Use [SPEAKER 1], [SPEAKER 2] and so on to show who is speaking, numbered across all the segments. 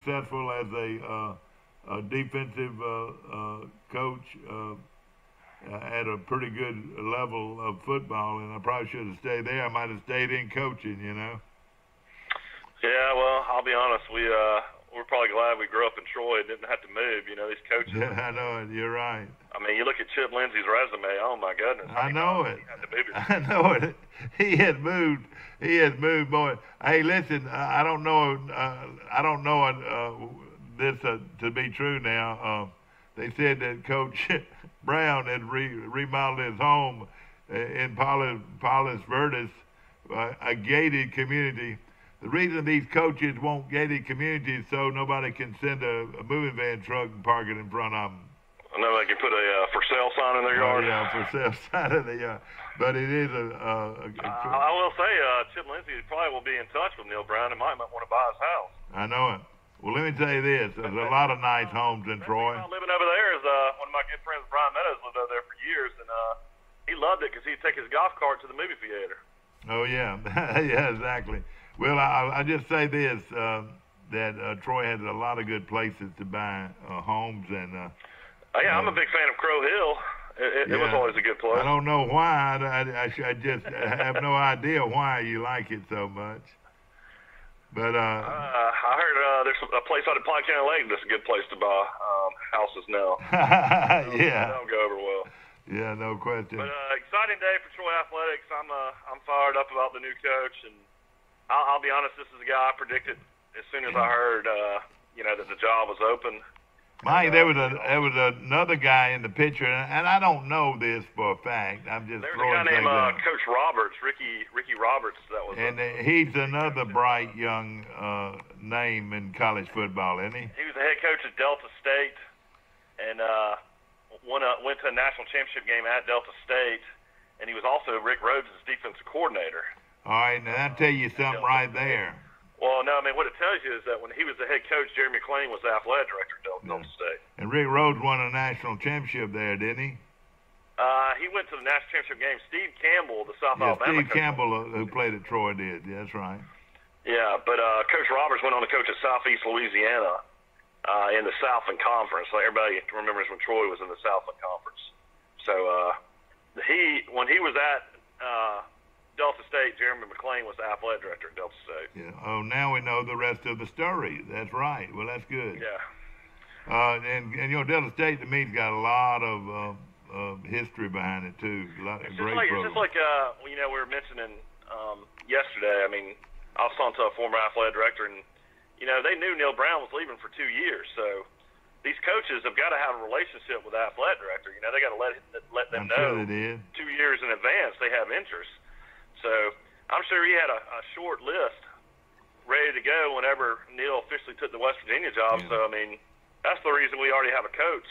[SPEAKER 1] successful as a defensive coach at a pretty good level of football, and I probably should have stayed there. I might have stayed in coaching, you know.
[SPEAKER 2] Yeah, well, I'll be honest. We're probably glad we grew up in Troy and didn't have to move. You know, these coaches.
[SPEAKER 1] Yeah, I know it. You're right.
[SPEAKER 2] I mean, you look at Chip Lindsey's resume. Oh my goodness!
[SPEAKER 1] I know it.
[SPEAKER 2] He had to move
[SPEAKER 1] I know it. He has moved. He has moved more. Hey, listen. I don't know. I don't know this to be true now. They said that Coach Brown had remodeled his home in Palos Verdes, a gated community. The reason these coaches want gated communities so nobody can send a moving van truck and park it in front of them.
[SPEAKER 2] I know they can put a for sale sign in their yard.
[SPEAKER 1] Yeah, for sale sign in the yard. But it is
[SPEAKER 2] I will say, Chip Lindsey probably will be in touch with Neil Brown and might want to buy his house.
[SPEAKER 1] I know it. Well, let me tell you this. There's a lot of nice homes in Troy.
[SPEAKER 2] Living over there is one of my good friends, Brian Meadows, lived over there for years, and he loved it because he'd take his golf cart to the movie theater.
[SPEAKER 1] Oh, yeah. Yeah, exactly. Well, I just say this, that Troy has a lot of good places to buy homes. And
[SPEAKER 2] yeah, I'm a big fan of Crow Hill. It was always a good place.
[SPEAKER 1] I don't know why. I just have no idea why you like it so much. But
[SPEAKER 2] I heard there's a place out at Pine County Lake that's a good place to buy houses now.
[SPEAKER 1] Yeah.
[SPEAKER 2] That'll go over well.
[SPEAKER 1] Yeah, no question.
[SPEAKER 2] But exciting day for Troy Athletics. I'm fired up about the new coach, and I'll be honest, this is a guy I predicted as soon as I heard that the job was open.
[SPEAKER 1] Mike, there was another guy in the picture, and I don't know this for a fact. I'm just
[SPEAKER 2] There's
[SPEAKER 1] throwing
[SPEAKER 2] a guy named
[SPEAKER 1] out.
[SPEAKER 2] Coach Roberts, Ricky Roberts. That was.
[SPEAKER 1] And he's another bright young name in college football, isn't he?
[SPEAKER 2] He was the head coach at Delta State, and went to a national championship game at Delta State, and he was also Rick Rhodes' defensive coordinator.
[SPEAKER 1] All right, now I'll tell you something right there.
[SPEAKER 2] Well, no, I mean, what it tells you is that when he was the head coach, Jeremy McClain was the athletic director at Delta State.
[SPEAKER 1] And Rick Rhodes won a national championship there, didn't he?
[SPEAKER 2] He went to the national championship game. Steve Campbell, the South Alabama
[SPEAKER 1] Steve
[SPEAKER 2] coach.
[SPEAKER 1] Campbell, who played at Troy, did. Yeah, that's right.
[SPEAKER 2] Yeah, but Coach Roberts went on to coach at Southeast Louisiana in the Southland Conference. Like everybody remembers when Troy was in the Southland Conference. So when he was at Delta State, Jeremy McClain was the athletic director at Delta State.
[SPEAKER 1] Yeah. Oh, now we know the rest of the story. That's right. Well, that's good.
[SPEAKER 2] Yeah.
[SPEAKER 1] And Delta State to me's got a lot of history behind it too. A lot of great programs.
[SPEAKER 2] It's just like we were mentioning yesterday. I mean, I was talking to a former athletic director, and they knew Neil Brown was leaving for 2 years, so these coaches have got to have a relationship with the athletic director. They got to let them know 2 years in advance they have interest. So I'm sure he had a short list ready to go whenever Neil officially took the West Virginia job. Yeah. So, I mean, that's the reason we already have a coach.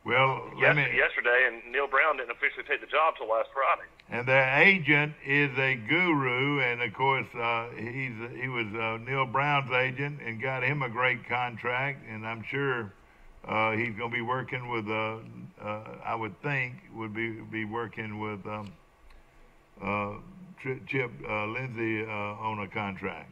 [SPEAKER 1] Well,
[SPEAKER 2] yesterday, and Neil Brown didn't officially take the job till last Friday.
[SPEAKER 1] And their agent is a guru, and of course he was Neil Brown's agent and got him a great contract. And I'm sure he's going to be working with I would think would be working with Chip Lindsey on a contract.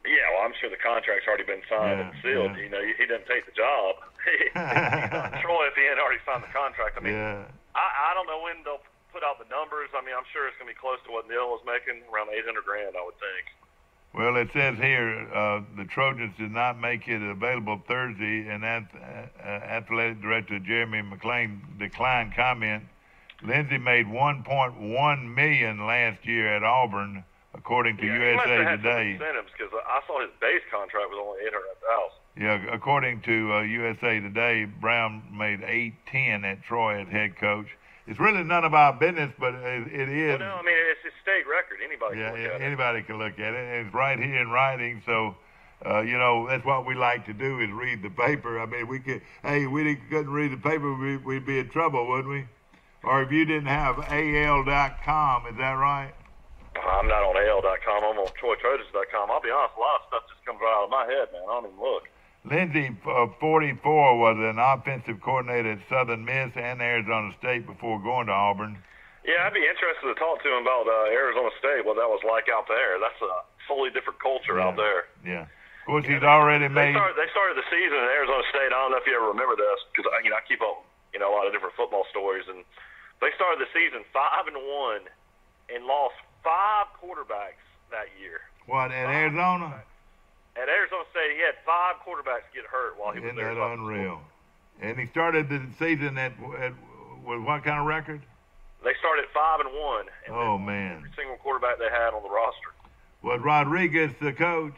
[SPEAKER 2] Yeah, well, I'm sure the contract's already been signed and sealed. Yeah. He didn't take the job. He's not Troy if he hadn't already signed the contract. I mean, I don't know when they'll put out the numbers. I mean, I'm sure it's going to be close to what Neil was making, around $800,000, I would think.
[SPEAKER 1] Well, it says here the Trojans did not make it available Thursday, and athletic director Jeremy McClain declined comment. Lindsey made $1.1 million last year at Auburn, according to USA Today.
[SPEAKER 2] Incentives, because I saw his base contract was only $800,000.
[SPEAKER 1] Yeah, according to USA Today, Brown made $810 at Troy as head coach. It's really none of our business, but it is.
[SPEAKER 2] Well, no, I mean, it's his state record. Anybody can look at it.
[SPEAKER 1] Anybody can look at it. It's right here in writing, so that's what we like to do is read the paper. I mean, we couldn't read the paper, we'd be in trouble, wouldn't we? Or if you didn't have AL.com, is that right?
[SPEAKER 2] I'm not on AL.com. I'm on TroyTrojans.com. I'll be honest, a lot of stuff just comes right out of my head, man. I don't even look.
[SPEAKER 1] Lindsey, 44, was an offensive coordinator at Southern Miss and Arizona State before going to Auburn.
[SPEAKER 2] Yeah, I'd be interested to talk to him about Arizona State, what that was like out there. That's a totally different culture out there.
[SPEAKER 1] Yeah. Of course, he's already
[SPEAKER 2] They
[SPEAKER 1] made.
[SPEAKER 2] started the season in Arizona State. I don't know if you ever remember this, because I keep up, a lot of different football stories, and they started the season 5-1 and lost 5 quarterbacks that year.
[SPEAKER 1] What, at Arizona?
[SPEAKER 2] At Arizona State, he had 5 quarterbacks get hurt while he was there.
[SPEAKER 1] Isn't that unreal? And he started the season with what kind of record?
[SPEAKER 2] They started 5-1.
[SPEAKER 1] Oh, man.
[SPEAKER 2] Every single quarterback they had on the roster.
[SPEAKER 1] Was Rodriguez the coach?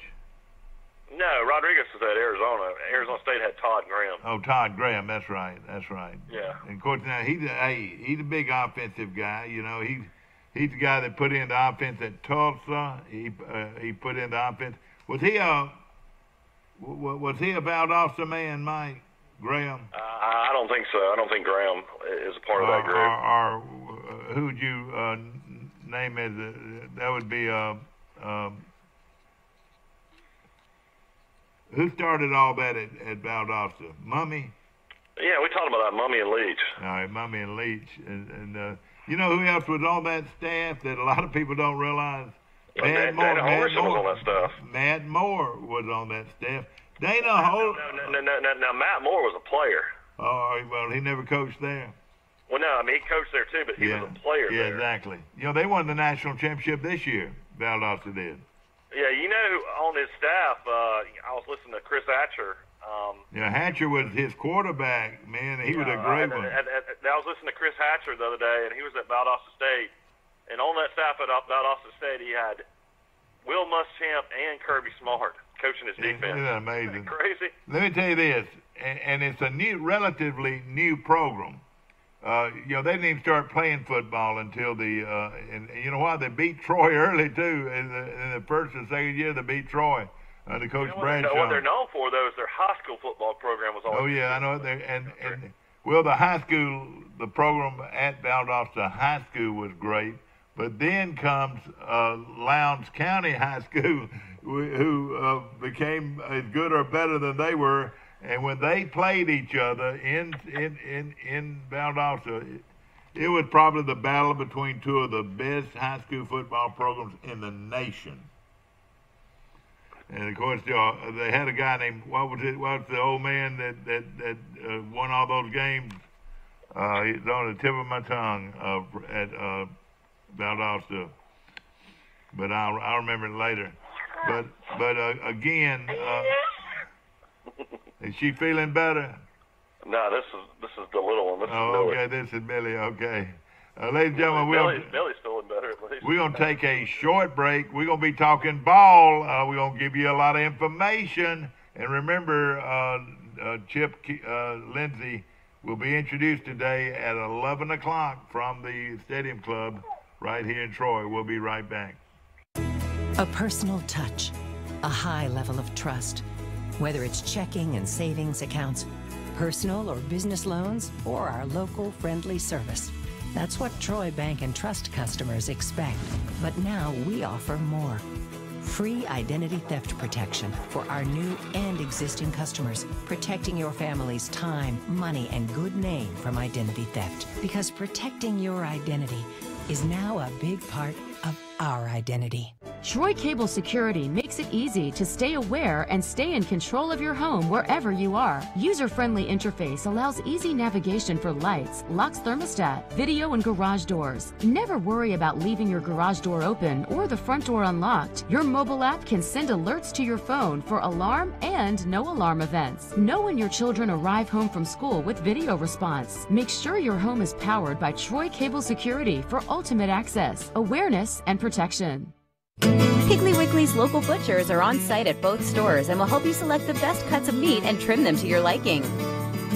[SPEAKER 2] No, Rodriguez was at Arizona. Arizona State had Todd Graham.
[SPEAKER 1] Oh, Todd Graham. That's right.
[SPEAKER 2] Yeah.
[SPEAKER 1] And of course, now he's a big offensive guy. He's the guy that put in the offense at Tulsa. He put in the offense. Was he a Valdosta man, Mike Graham?
[SPEAKER 2] I don't think so. I don't think Graham is a part of that group.
[SPEAKER 1] Or who'd you name as that would be who started all that at Valdosta? Mummy?
[SPEAKER 2] Yeah, we talked about that, Mummy and Leach.
[SPEAKER 1] All right, Mummy and Leach. And you know who else was on that staff that a lot of people don't realize?
[SPEAKER 2] Dana Holgerson was on that staff.
[SPEAKER 1] Matt Moore was on that staff. Dana Holgerson.
[SPEAKER 2] No, Matt Moore was a player.
[SPEAKER 1] Oh, well, he never coached there.
[SPEAKER 2] Well, no, he coached there too, but he was a player there.
[SPEAKER 1] Yeah, exactly. They won the national championship this year. Valdosta did.
[SPEAKER 2] Yeah, on his staff, I was listening to Chris Hatcher.
[SPEAKER 1] Hatcher was his quarterback, man. He was a great one.
[SPEAKER 2] I was listening to Chris Hatcher the other day, and he was at Valdosta State. And on that staff at Valdosta State, he had Will Muschamp and Kirby Smart coaching his defense.
[SPEAKER 1] Isn't that amazing?
[SPEAKER 2] Isn't that crazy?
[SPEAKER 1] Let me tell you this, and it's a relatively new program. They didn't even start playing football until and you know what? They beat Troy early too. In the first and second year, they beat Troy. The coach Bradshaw.
[SPEAKER 2] What they're known for, though, is their high school football program was always.
[SPEAKER 1] Oh yeah, I know. The high school, the program at Valdosta High School was great, but then comes Lowndes County High School, who became as good or better than they were. And when they played each other in Valdosta, it was probably the battle between two of the best high school football programs in the nation. And of course, they had a guy named what's the old man that won all those games? He's on the tip of my tongue at Valdosta, but I'll remember it later. But again. Is she feeling better?
[SPEAKER 2] No, this is the little one. This is Billy.
[SPEAKER 1] Okay, this is Billy. Okay, ladies and gentlemen,
[SPEAKER 2] Billy's feeling better at least.
[SPEAKER 1] We're gonna take a short break. We're gonna be talking ball. We're gonna give you a lot of information, and remember, Chip Lindsey will be introduced today at 11 o'clock from the Stadium Club right here in Troy. We'll be right back.
[SPEAKER 3] A personal touch, a high level of trust. Whether it's checking and savings accounts, personal or business loans, or our local friendly service. That's what Troy Bank and Trust customers expect. But now we offer more. Free identity theft protection for our new and existing customers, protecting your family's time, money, and good name from identity theft. Because protecting your identity is now a big part of our identity.
[SPEAKER 4] Troy Cable Security makes it easy to stay aware and stay in control of your home wherever you are. User-friendly interface allows easy navigation for lights, locks thermostat, video, and garage doors. Never worry about leaving your garage door open or the front door unlocked. Your mobile app can send alerts to your phone for alarm and no alarm events. Know when your children arrive home from school with video response. Make sure your home is powered by Troy Cable Security for ultimate access, awareness, and protection.
[SPEAKER 5] Piggly Wiggly's local butchers are on site at both stores and will help you select the best cuts of meat and trim them to your liking.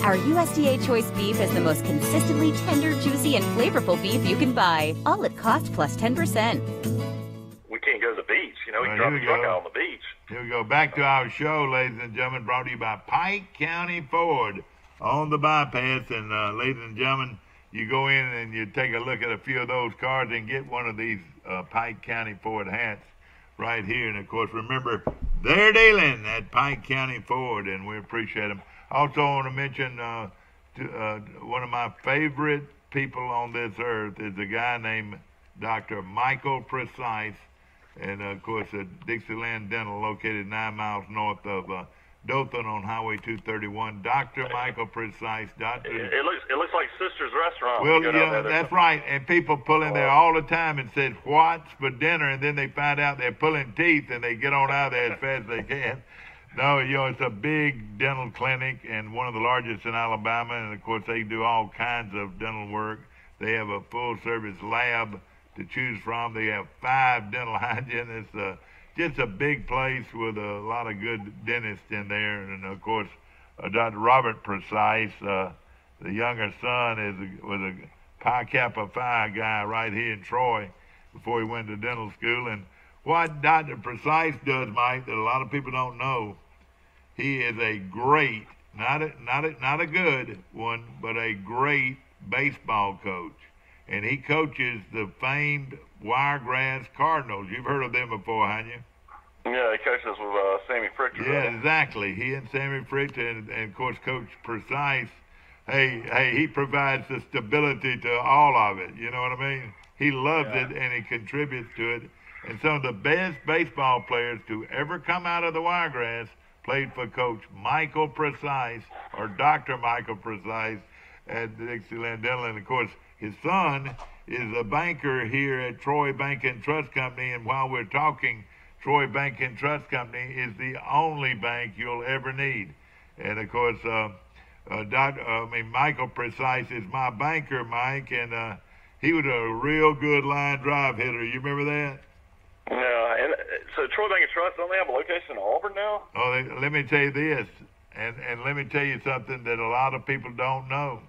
[SPEAKER 5] Our USDA choice beef is the most consistently tender, juicy, and flavorful beef you can buy, all at cost plus 10%.
[SPEAKER 2] We can't go to the beach. We can drop the truck out on the beach.
[SPEAKER 1] Here we go. Back to our show, ladies and gentlemen, brought to you by Pike County Ford on the bypass. And ladies and gentlemen, you go in and you take a look at a few of those cars and get one of these Pike County Ford hats right here. And, of course, remember, they're dealing at Pike County Ford, and we appreciate them. Also, I want to mention one of my favorite people on this earth is a guy named Dr. Michael Precise. And, of course, Dixieland Dental, located 9 miles north of Dothan on Highway 231. Dr. Michael Precise.
[SPEAKER 2] It looks like Sister's Restaurant.
[SPEAKER 1] Well, yeah, that's right. And people pull in there all the time and said, "What's for dinner?" And then they find out they're pulling teeth, and they get on out of there as fast as they can. No, it's a big dental clinic and one of the largest in Alabama. And, of course, they do all kinds of dental work. They have a full-service lab to choose from. They have 5 dental hygienists. Just a big place with a lot of good dentists in there. And, of course, Dr. Robert Precise, the younger son, was a Pi Kappa Phi guy right here in Troy before he went to dental school. And what Dr. Precise does, Mike, that a lot of people don't know, he is a great, not a good one, but a great baseball coach. And he coaches the famed Wiregrass Cardinals. You've heard of them before, haven't you?
[SPEAKER 2] Yeah, he coaches with Sammy Frichter.
[SPEAKER 1] Yeah,
[SPEAKER 2] right?
[SPEAKER 1] Exactly. He and Sammy Frichter and, of course, Coach Precise, hey, he provides the stability to all of it. You know what I mean? He loves it, and he contributes to it. And some of the best baseball players to ever come out of the Wiregrass played for Coach Michael Precise, or Dr. Michael Precise, at Dixieland Dental. And, of course, his son is a banker here at Troy Bank and Trust Company. And while we're talking, Troy Bank and Trust Company is the only bank you'll ever need. And, of course, Michael Precise is my banker, Mike, and he was a real good line drive hitter. You remember that?
[SPEAKER 2] Yeah, and so Troy Bank and Trust, don't they have a location in Auburn now?
[SPEAKER 1] Oh, let me tell you this, and let me tell you something that a lot of people don't know.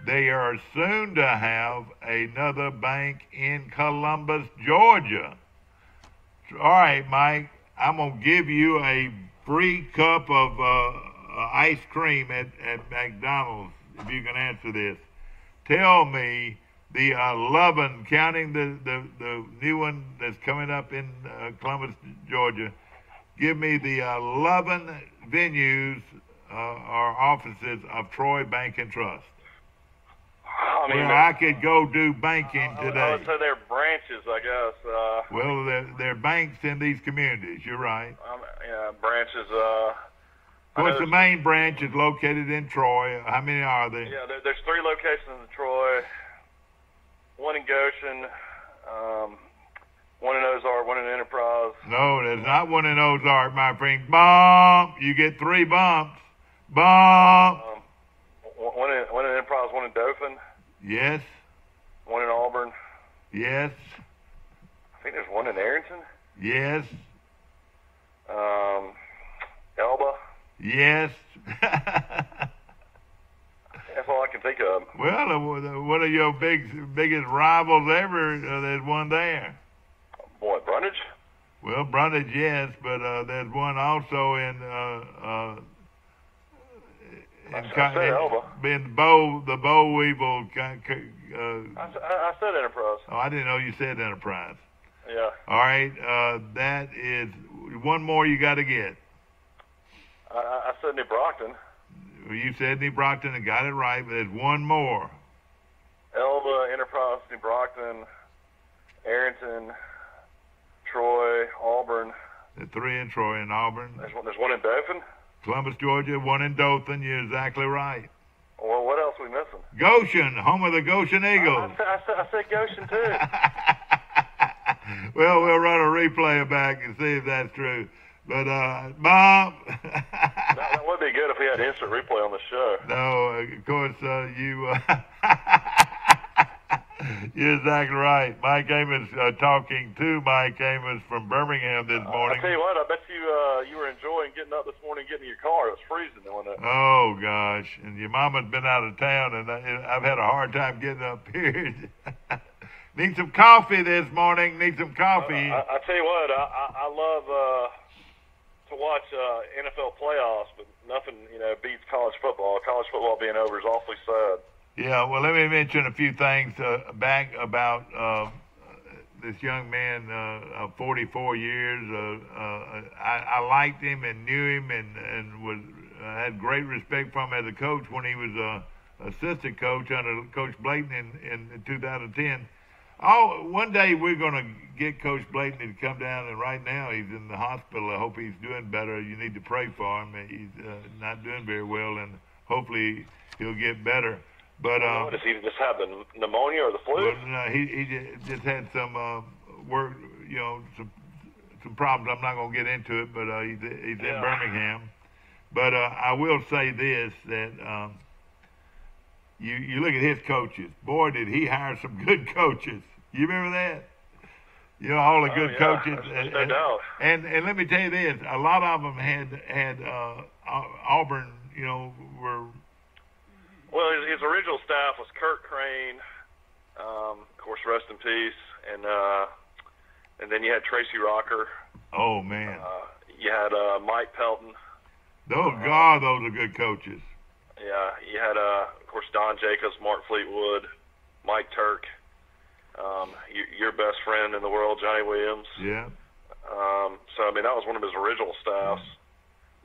[SPEAKER 1] They are soon to have another bank in Columbus, Georgia. All right, Mike, I'm going to give you a free cup of ice cream at McDonald's if you can answer this. Tell me the 11, counting the new one that's coming up in Columbus, Georgia. Give me the 11 venues or offices of Troy Bank and Trust.
[SPEAKER 2] I mean,
[SPEAKER 1] where I could go do banking today.
[SPEAKER 2] I would say they're branches, I guess.
[SPEAKER 1] Well, they're banks in these communities. You're right.
[SPEAKER 2] Yeah, branches.
[SPEAKER 1] Of course, the main branch is located in Troy. How many are there?
[SPEAKER 2] Yeah, there's 3 locations in Troy. 1 in Goshen, 1 in Ozark, 1 in Enterprise.
[SPEAKER 1] No, there's not 1 in Ozark, my friend. Bump. You get 3 bumps. Bump.
[SPEAKER 2] 1 in Enterprise, 1 in Dothan.
[SPEAKER 1] Yes.
[SPEAKER 2] 1 in Auburn.
[SPEAKER 1] Yes.
[SPEAKER 2] I think there's 1 in Arrington.
[SPEAKER 1] Yes.
[SPEAKER 2] Elba.
[SPEAKER 1] Yes.
[SPEAKER 2] That's all I can think of.
[SPEAKER 1] Well, one of your biggest rivals ever, there's one there.
[SPEAKER 2] What, Brundage?
[SPEAKER 1] Well, Brundage, yes, but there's one also in the Boll Weevil.
[SPEAKER 2] I said Enterprise.
[SPEAKER 1] Oh, I didn't know you said Enterprise.
[SPEAKER 2] Yeah.
[SPEAKER 1] All right, that is one more you got to get.
[SPEAKER 2] I said New Brockton.
[SPEAKER 1] You said New Brockton and got it right, but there's one more.
[SPEAKER 2] Elba, Enterprise, New Brockton, Arrington, Troy, Auburn.
[SPEAKER 1] There's 3 in Troy and Auburn.
[SPEAKER 2] There's 1 in Dothan.
[SPEAKER 1] Columbus, Georgia, 1 in Dothan. You're exactly right.
[SPEAKER 2] Well, what else are we missing?
[SPEAKER 1] Goshen, home of the Goshen Eagles.
[SPEAKER 2] I said Goshen, too.
[SPEAKER 1] Well, we'll run a replay back and see if that's true. But, Bob.
[SPEAKER 2] That would be good if we had instant replay on the show.
[SPEAKER 1] No, of course, you're exactly right. Mike Amos talking to Mike Amos from Birmingham this morning.
[SPEAKER 2] I tell you what, I bet you were enjoying getting up this morning and getting in your car. It was freezing, wasn't it?
[SPEAKER 1] Oh, gosh. And your mama's been out of town, and I've had a hard time getting up here. Need some coffee this morning. Need some coffee.
[SPEAKER 2] I tell you what, I love to watch NFL playoffs, but nothing, beats college football. College football being over is awfully sad.
[SPEAKER 1] Yeah, well, let me mention a few things back about this young man, 44 years. I liked him and knew him and was had great respect for him as a coach when he was assistant coach under Coach Blayton in 2010. One day we're going to get Coach Blayton to come down, and right now he's in the hospital. I hope he's doing better. You need to pray for him. He's not doing very well, and hopefully he'll get better. But
[SPEAKER 2] does he just have the pneumonia or the flu?
[SPEAKER 1] Well, no, he just had some work, some problems. I'm not going to get into it, but he's in Birmingham. But I will say this, that you look at his coaches. Boy, did he hire some good coaches. You remember that? All the good coaches.
[SPEAKER 2] No doubt.
[SPEAKER 1] And let me tell you this, a lot of them had Auburn, were...
[SPEAKER 2] Well, his original staff was Kurt Crane, of course, rest in peace, and then you had Tracy Rocker.
[SPEAKER 1] Oh, man.
[SPEAKER 2] You had Mike Pelton.
[SPEAKER 1] Those are good coaches.
[SPEAKER 2] Yeah, you had, of course, Don Jacobs, Mark Fleetwood, Mike Turk, your best friend in the world, Johnny Williams.
[SPEAKER 1] Yeah.
[SPEAKER 2] So, I mean, that was one of his original staffs.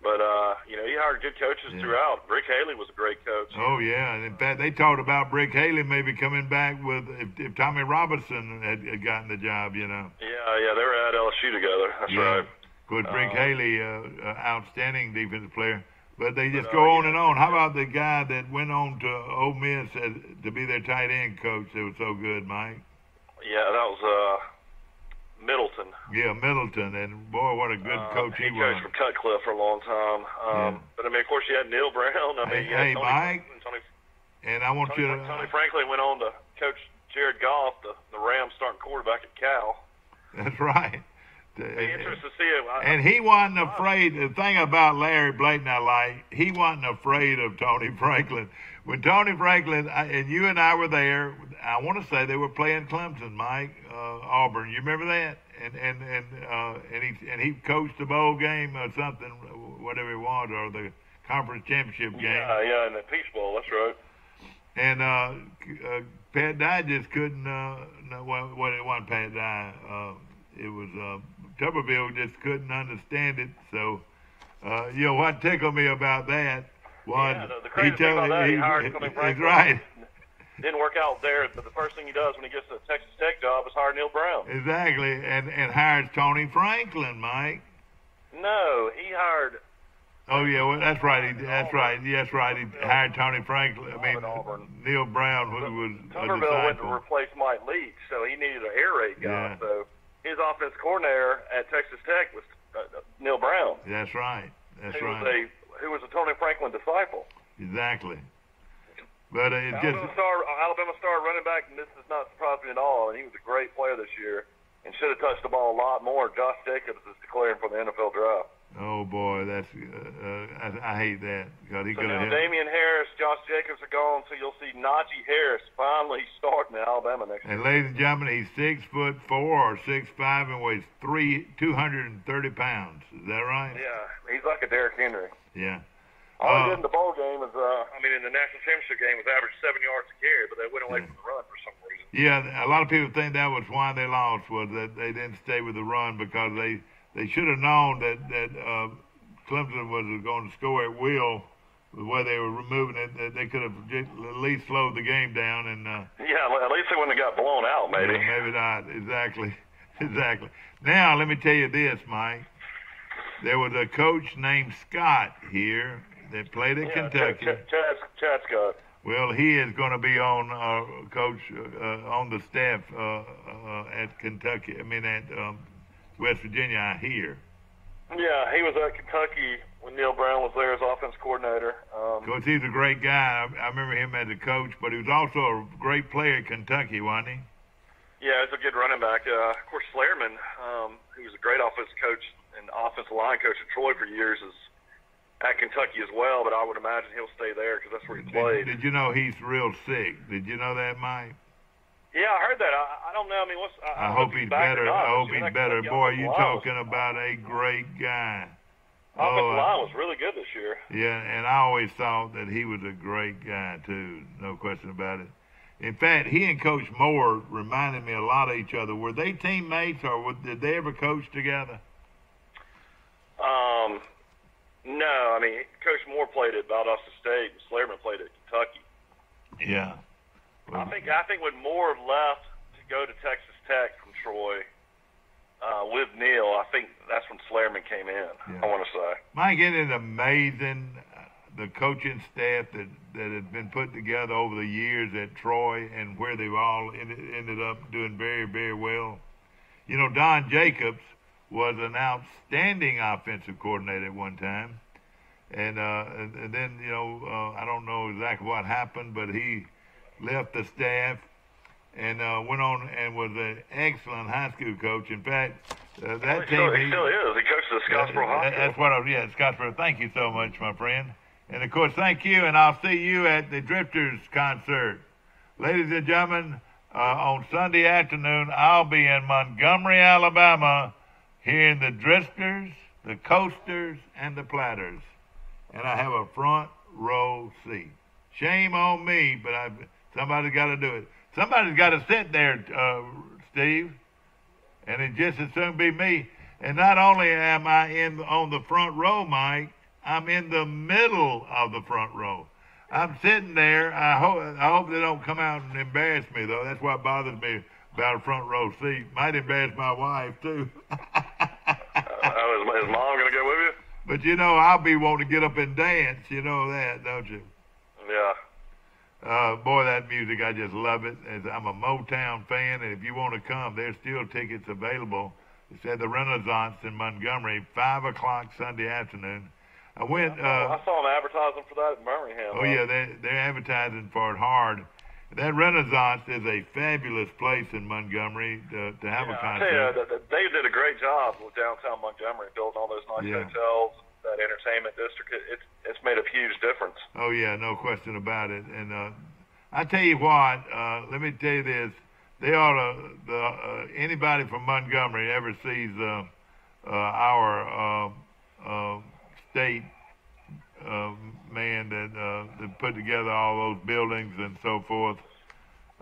[SPEAKER 2] But, he hired good coaches throughout. Rick Haley was a great coach.
[SPEAKER 1] Oh, yeah. And in fact, they talked about Rick Haley maybe coming back with if Tommy Robinson had gotten the job,
[SPEAKER 2] Yeah, they were at LSU together. That's right.
[SPEAKER 1] Good, Rick Haley, outstanding defensive player. But they just go on and on. How about the guy that went on to Ole Miss to be their tight end coach that was so good, Mike?
[SPEAKER 2] Yeah, that was Middleton.
[SPEAKER 1] Yeah, Middleton, and boy, what a good coach he was.
[SPEAKER 2] He coached for Cutcliffe for a long time. But I mean, of course, you had Neil Brown. I mean,
[SPEAKER 1] hey, Mike. And I want you to.
[SPEAKER 2] Tony Franklin went on to coach Jared Goff, the Rams starting quarterback at Cal.
[SPEAKER 1] That's right.
[SPEAKER 2] Be interested to see him.
[SPEAKER 1] And he wasn't afraid. The thing about Larry Blayton I like, he wasn't afraid of Tony Franklin. When Tony Franklin and you and I were there, I want to say they were playing Clemson, Mike, Auburn. You remember that? And he coached the bowl game or something, whatever it was, or the conference championship game.
[SPEAKER 2] Yeah, in the Peach Bowl. That's right.
[SPEAKER 1] And Pat Dye just couldn't. It wasn't Pat Dye. It was Tuberville just couldn't understand it. So, what tickled me about that was
[SPEAKER 2] the crazy thing about that, he hired Tony Franklin.
[SPEAKER 1] That's right.
[SPEAKER 2] Didn't work out there, but the first thing he does when he gets the Texas Tech job is hire Neil Brown.
[SPEAKER 1] Exactly, and hires Tony Franklin, Mike.
[SPEAKER 2] No, he hired.
[SPEAKER 1] Oh yeah, well that's right. That's right. He hired Tony Franklin. I mean Neil Brown, who was
[SPEAKER 2] Tuberville went to replace Mike Leach, so he needed an air raid guy. So his offense coordinator at Texas Tech was Neil Brown.
[SPEAKER 1] That's right.
[SPEAKER 2] Who was a Tony Franklin disciple.
[SPEAKER 1] Exactly. But
[SPEAKER 2] Alabama star running back, and this does not surprise me at all, and he was a great player this year and should have touched the ball a lot more. Josh Jacobs is declaring for the NFL draft.
[SPEAKER 1] Oh, boy, that's I hate that. God, he
[SPEAKER 2] so now Damian Harris, Josh Jacobs are gone, so you'll see Najee Harris finally starting in Alabama next year.
[SPEAKER 1] And, ladies and gentlemen, he's 6'4" or 6'5" and weighs 230 pounds. Is that right?
[SPEAKER 2] Yeah, he's like a Derrick Henry.
[SPEAKER 1] Yeah.
[SPEAKER 2] All he did in the bowl game was, in the national championship game, was average 7 yards a carry, but they went away from the run for some reason.
[SPEAKER 1] Yeah, a lot of people think that was why they lost, was that they didn't stay with the run because they should have known that Clemson was going to score at will the way they were removing it. That they could have at least slowed the game down. And
[SPEAKER 2] at least they wouldn't have got blown out, maybe.
[SPEAKER 1] Yeah, maybe not. Exactly. Now, let me tell you this, Mike. There was a coach named Scott here that played at Kentucky.
[SPEAKER 2] Chad Scott.
[SPEAKER 1] Well, he is going to be on coach on the staff at Kentucky. at West Virginia, I hear.
[SPEAKER 2] Yeah, he was at Kentucky when Neil Brown was there as offense coordinator.
[SPEAKER 1] Coach, he's a great guy. I remember him as a coach, but he was also a great player at Kentucky, wasn't he?
[SPEAKER 2] Yeah, he's a good running back. Of course, Slayerman, who was a great offensive coach and offensive line coach at Troy for years, is at Kentucky as well, but I would imagine he'll stay there because that's where he played.
[SPEAKER 1] Did you know he's real sick? Did you know that, Mike?
[SPEAKER 2] Yeah, I heard that. I don't know. I mean,
[SPEAKER 1] I hope he's better. I hope he's better. Boy, you talking about a great guy.
[SPEAKER 2] Offensive line was really good this year.
[SPEAKER 1] Yeah, and I always thought that he was a great guy, too. No question about it. In fact, he and Coach Moore reminded me a lot of each other. Were they teammates, or did they ever coach together?
[SPEAKER 2] No. I mean, Coach Moore played at Valdosta State, and Slayerman played at Kentucky.
[SPEAKER 1] Yeah.
[SPEAKER 2] Well, I think when Moore left to go to
[SPEAKER 1] Mike, isn't it amazing the coaching staff that has been put together over the years at Troy and where they've all ended up doing very, very well? You know, Don Jacobs was an outstanding offensive coordinator at one time. And then, you know, I don't know exactly what happened, but he left the staff and went on and was an excellent high school coach. In fact, that team...
[SPEAKER 2] He still is. He coaches at Scottsboro High School.
[SPEAKER 1] That's what Scottsboro. Thank you so much, my friend. And, of course, thank you, and I'll see you at the Drifters concert. Ladies and gentlemen, on Sunday afternoon, I'll be in Montgomery, Alabama, hearing the Drifters, the Coasters, and the Platters. And I have a front row seat. Shame on me, but somebody's got to do it. Somebody's got to sit there, Steve, and it just as soon be me. And not only am I on the front row, Mike, I'm in the middle of the front row. I'm sitting there. I hope they don't come out and embarrass me, though. That's what bothers me about a front row seat. Might embarrass my wife, too.
[SPEAKER 2] Is Mom going to go with you?
[SPEAKER 1] But, you know, I'll be wanting to get up and dance. You know that, don't you?
[SPEAKER 2] Yeah.
[SPEAKER 1] Boy, that music, I just love it. I'm a Motown fan, and if you want to come, there's still tickets available. It's at the Renaissance in Montgomery, 5 o'clock Sunday afternoon. I went.
[SPEAKER 2] I saw them advertising for that in Birmingham.
[SPEAKER 1] Oh, yeah, they're advertising for it hard. That Renaissance is a fabulous place in Montgomery to have a concert.
[SPEAKER 2] I tell you, they did a great job with downtown Montgomery, building all those nice hotels, that entertainment district. It's made a huge difference.
[SPEAKER 1] Oh, yeah, no question about it. And I tell you what, let me tell you this. They ought to, anybody from Montgomery ever sees our state man that put together all those buildings and so forth.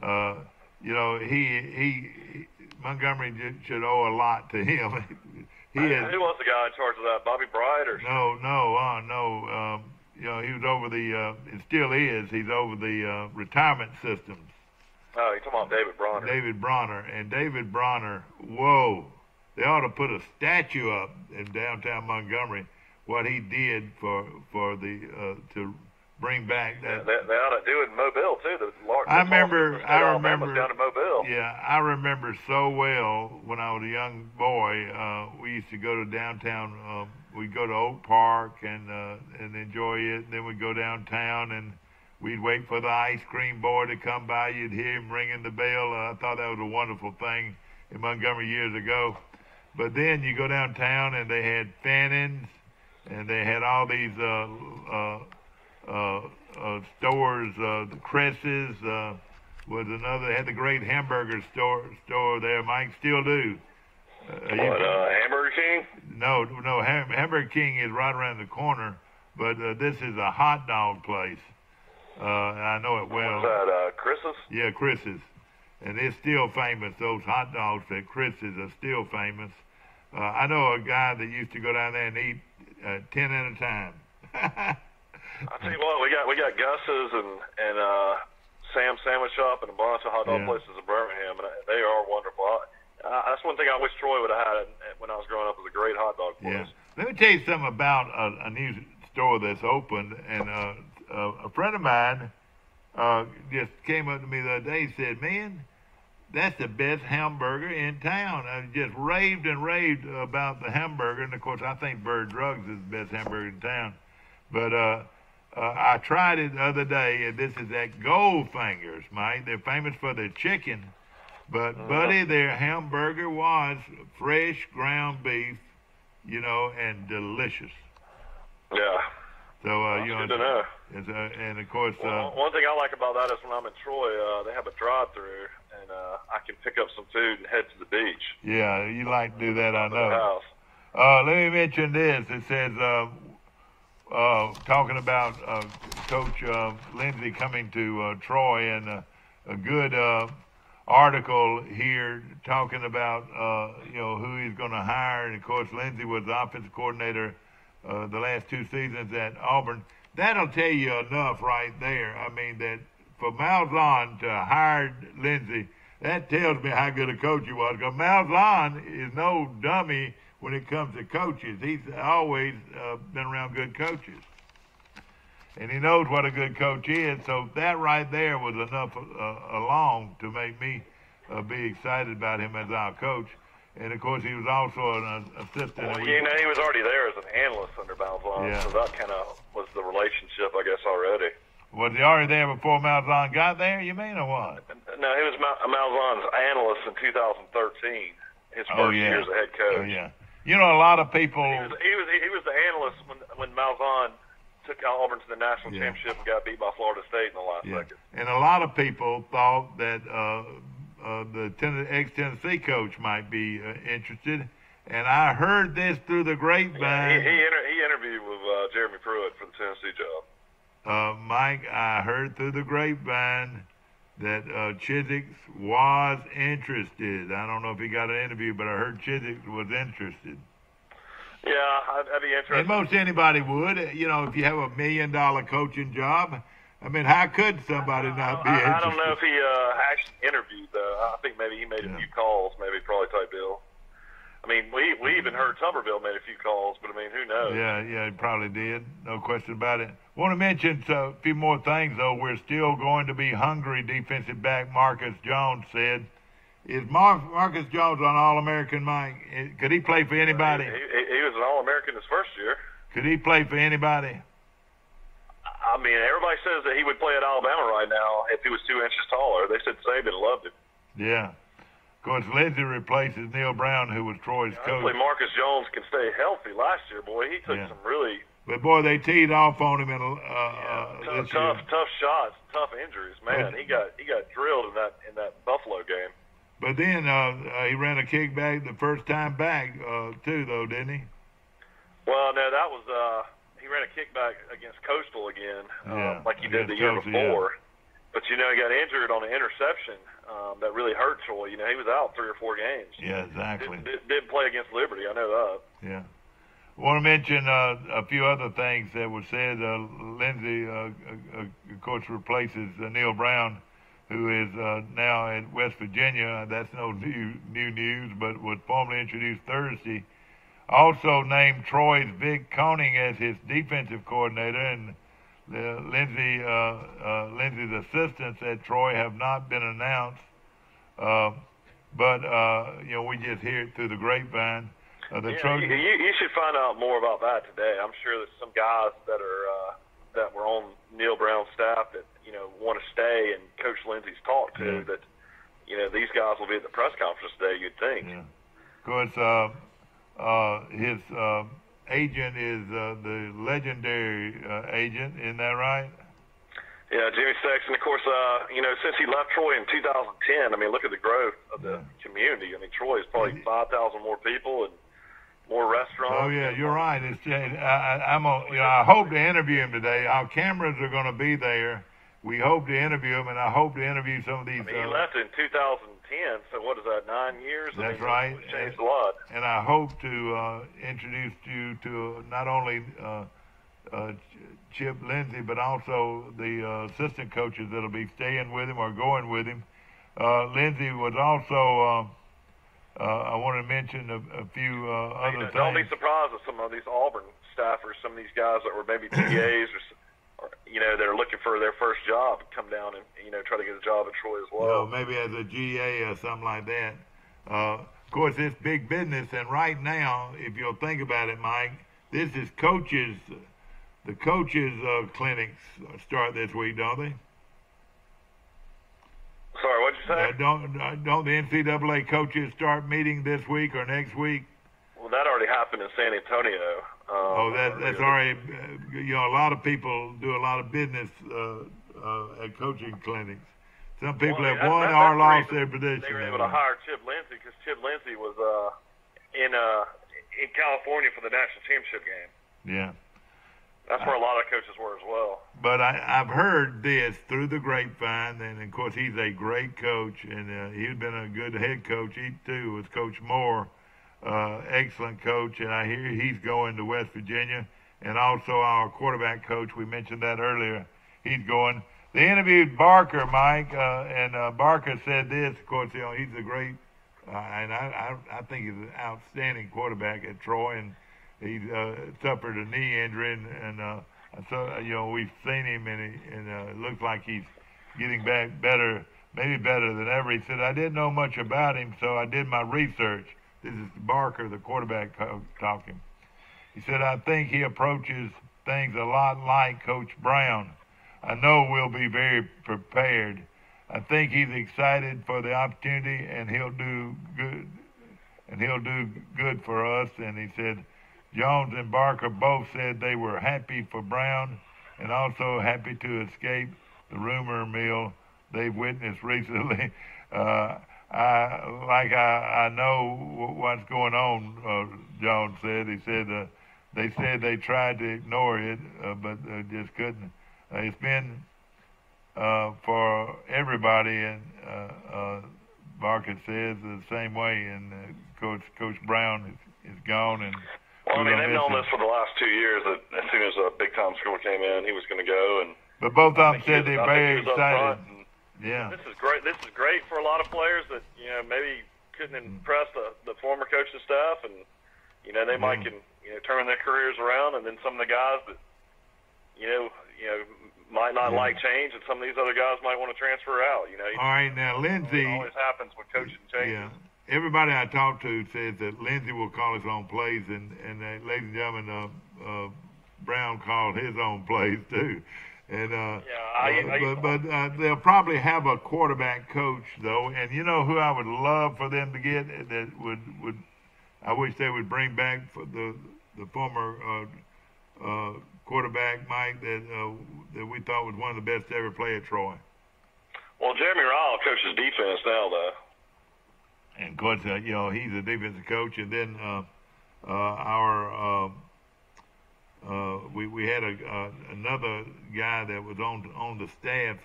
[SPEAKER 1] You know, he Montgomery should owe a lot to him.
[SPEAKER 2] Who was the guy in charge of that? Bobby Bright or?
[SPEAKER 1] No. You know, he was over it still is. He's over the retirement systems.
[SPEAKER 2] Oh, you're talking about David Bronner.
[SPEAKER 1] David Bronner. And David Bronner, whoa, they ought to put a statue up in downtown Montgomery. What he did for the to bring back that.
[SPEAKER 2] Yeah, they ought to do it in Mobile too.
[SPEAKER 1] I remember
[SPEAKER 2] down in Mobile.
[SPEAKER 1] Yeah, I remember so well when I was a young boy. We used to go to downtown. We'd go to Oak Park and enjoy it. And then we'd go downtown and we'd wait for the ice cream boy to come by. You'd hear him ringing the bell. I thought that was a wonderful thing in Montgomery years ago. But then you go downtown and they had Fannon's. And they had all these stores. The Cresses was another. They had the great hamburger store there. Mike still do.
[SPEAKER 2] Hamburger King?
[SPEAKER 1] No. Hamburger King is right around the corner, but this is a hot dog place. I know it well.
[SPEAKER 2] Was that Chris's?
[SPEAKER 1] Yeah, Chris's, and it's still famous. Those hot dogs at Chris's are still famous. I know a guy that used to go down there and eat 10 at a time.
[SPEAKER 2] I tell you what, we got Gus's and Sam's Sandwich Shop and a bunch of hot dog places in Birmingham, and they are wonderful. That's one thing I wish Troy would have had when I was growing up, was a great hot dog place.
[SPEAKER 1] Yeah. Let me tell you something about a new store that's opened, and a friend of mine just came up to me the other day and said, "Man, that's the best hamburger in town." I just raved and raved about the hamburger. And, of course, I think Bird Drugs is the best hamburger in town. But I tried it the other day, and this is at Goldfinger's, Mike. They're famous for their chicken. But, buddy, their hamburger was fresh ground beef, you know, and delicious.
[SPEAKER 2] Yeah.
[SPEAKER 1] So, you know,
[SPEAKER 2] good to know.
[SPEAKER 1] And, of course...
[SPEAKER 2] one thing I like about that is when I'm in Troy, they have a drive-through. And I can pick up some food and head to the beach.
[SPEAKER 1] Yeah, you like to do that, I know. Let me mention this. It says, talking about Coach Lindsey coming to Troy, and a good article here talking about, you know, who he's going to hire. And, of course, Lindsey was the offensive coordinator the last 2 seasons at Auburn. That'll tell you enough right there. I mean, that for Malzahn to hire Lindsey, that tells me how good a coach he was. Because Malzahn is no dummy when it comes to coaches. He's always been around good coaches. And he knows what a good coach is. So that right there was enough along to make me be excited about him as our coach. And, of course, he was also an assistant.
[SPEAKER 2] Well, he was already there as an analyst under Malzahn, so that kind of was the relationship, I guess, already.
[SPEAKER 1] Was he already there before Malzahn got there, you mean, or what?
[SPEAKER 2] No, he was Malzahn's analyst in 2013, his first year as a head coach.
[SPEAKER 1] Oh, yeah. You know, a lot of people...
[SPEAKER 2] He was the analyst when Malzahn took Auburn to the national championship and got beat by Florida State in the last second.
[SPEAKER 1] And a lot of people thought that the ex-Tennessee coach might be interested, and I heard this through the grapevine.
[SPEAKER 2] He interviewed with Jeremy Pruitt for the Tennessee job.
[SPEAKER 1] Mike, I heard through the grapevine that Chiswick was interested. I don't know if he got an interview, but I heard Chiswick was interested.
[SPEAKER 2] Yeah, I'd be interested.
[SPEAKER 1] And most anybody would. You know, if you have $1 million coaching job, I mean, how could somebody not be interested?
[SPEAKER 2] I don't know if he actually interviewed, though. I think maybe he made a few calls, maybe probably type deal. I mean, we even heard Tuberville made a few calls, but, I mean, who knows?
[SPEAKER 1] Yeah, he probably did. No question about it. Want to mention a few more things, though. We're still going to be hungry, defensive back Marcus Jones said. Is Marcus Jones an All-American, Mike? Could he play for anybody?
[SPEAKER 2] He was an All-American his first year.
[SPEAKER 1] Could he play for anybody?
[SPEAKER 2] I mean, everybody says that he would play at Alabama right now if he was 2 inches taller. They said Saban loved him.
[SPEAKER 1] Yeah. Of course, Lindsey replaces Neil Brown, who was Troy's coach.
[SPEAKER 2] Hopefully Marcus Jones can stay healthy. Last year, boy, he took some really...
[SPEAKER 1] But, boy, they teed off on him in
[SPEAKER 2] tough shots, tough injuries. Man, he got drilled in that Buffalo game.
[SPEAKER 1] But then he ran a kickback the first time back, too, though, didn't he?
[SPEAKER 2] Well, no, that was he ran a kickback against Coastal again, like he did the year before. But, you know, he got injured on an interception that really hurt Troy. You know, he was out 3 or 4 games.
[SPEAKER 1] Yeah, exactly.
[SPEAKER 2] Didn't play against Liberty. I know that.
[SPEAKER 1] Yeah. I want to mention a few other things that were said. Lindsey, of course, replaces Neil Brown, who is now at West Virginia. That's no new news, but was formally introduced Thursday. Also named Troy's Vic Koenig as his defensive coordinator, and Lindsey's assistants at Troy have not been announced. But you know, we just hear it through the grapevine.
[SPEAKER 2] You should find out more about that today. I'm sure there's some guys that were on Neil Brown's staff that want to stay, and Coach Lindsey's talked to that. These guys will be at the press conference today. You'd think. Yeah.
[SPEAKER 1] Of course, his agent is the legendary agent. Isn't that right?
[SPEAKER 2] Yeah, Jimmy Sexton. Of course, since he left Troy in 2010, I mean, look at the growth of the community. I mean, Troy is probably 5,000 more people and more restaurants.
[SPEAKER 1] Oh yeah, you're right. It's I hope to interview him today. Our cameras are going to be there. We hope to interview him, and I hope to interview some of these.
[SPEAKER 2] I mean, he left in 2010, so what is that? 9 years?
[SPEAKER 1] That's right.
[SPEAKER 2] It's changed a lot.
[SPEAKER 1] And I hope to introduce you to not only Chip Lindsey, but also the assistant coaches that'll be staying with him or going with him. Lindsey was also. I want to mention a few other things.
[SPEAKER 2] Don't be surprised if some of these Auburn staffers, some of these guys that were maybe TAs or they're looking for their first job, come down and try to get a job at Troy as well.
[SPEAKER 1] Maybe as a GA or something like that. Of course, it's big business, and right now, if you'll think about it, Mike, this is coaches. The coaches clinics start this week, don't they?
[SPEAKER 2] Sorry, what'd you say?
[SPEAKER 1] Don't the NCAA coaches start meeting this week or next week?
[SPEAKER 2] Well, that already happened in San Antonio.
[SPEAKER 1] That's already. A lot of people do a lot of business at coaching clinics. Some people have won or lost their position.
[SPEAKER 2] They were able to hire Chip Lindsey because Chip Lindsey was in California for the national championship game.
[SPEAKER 1] Yeah.
[SPEAKER 2] That's where a lot of coaches were as well.
[SPEAKER 1] But I've heard this through the grapevine, and of course he's a great coach, and he's been a good head coach. He too was Coach Moore, excellent coach, and I hear he's going to West Virginia. And also our quarterback coach, we mentioned that earlier, he's going. They interviewed Barker, Mike, and Barker said this. Of course, he's a great and I think he's an outstanding quarterback at Troy, and he suffered a knee injury, and so we've seen him, and it looks like he's getting back better, maybe better than ever. He said, I didn't know much about him, so I did my research. This is Barker, the quarterback, talking. He said, I think he approaches things a lot like Coach Brown. I know we'll be very prepared. I think he's excited for the opportunity, and he'll do good. And he'll do good for us. And he said, Jones and Barker both said they were happy for Brown, and also happy to escape the rumor mill they've witnessed recently. I know what's going on. Jones said. He said they said they tried to ignore it, but just couldn't. It's been for everybody, and Barker says the same way. And Coach Brown is gone, and
[SPEAKER 2] well, I mean, they've known this for the last 2 years that as soon as a big time score came in, he was going to go. And
[SPEAKER 1] but both of them said they're very excited.
[SPEAKER 2] Yeah, this is great. This is great for a lot of players that maybe couldn't impress the former coaching staff, and they might can turn their careers around, and then some of the guys that might not like change, and some of these other guys might want to transfer out.
[SPEAKER 1] All right, now Lindsey.
[SPEAKER 2] It always happens when coaching changes.
[SPEAKER 1] Yeah. Everybody I talked to says that Lindsey will call his own plays, and ladies and gentlemen, Brown called his own plays too. And but they'll probably have a quarterback coach though, and you know who I would love for them to get that would I wish they would bring back for the former quarterback Mike that we thought was one of the best to ever play at Troy.
[SPEAKER 2] Well, Jeremy Ryle coaches defense now though.
[SPEAKER 1] And of course, he's a defensive coach, and then we had another guy that was on the staff,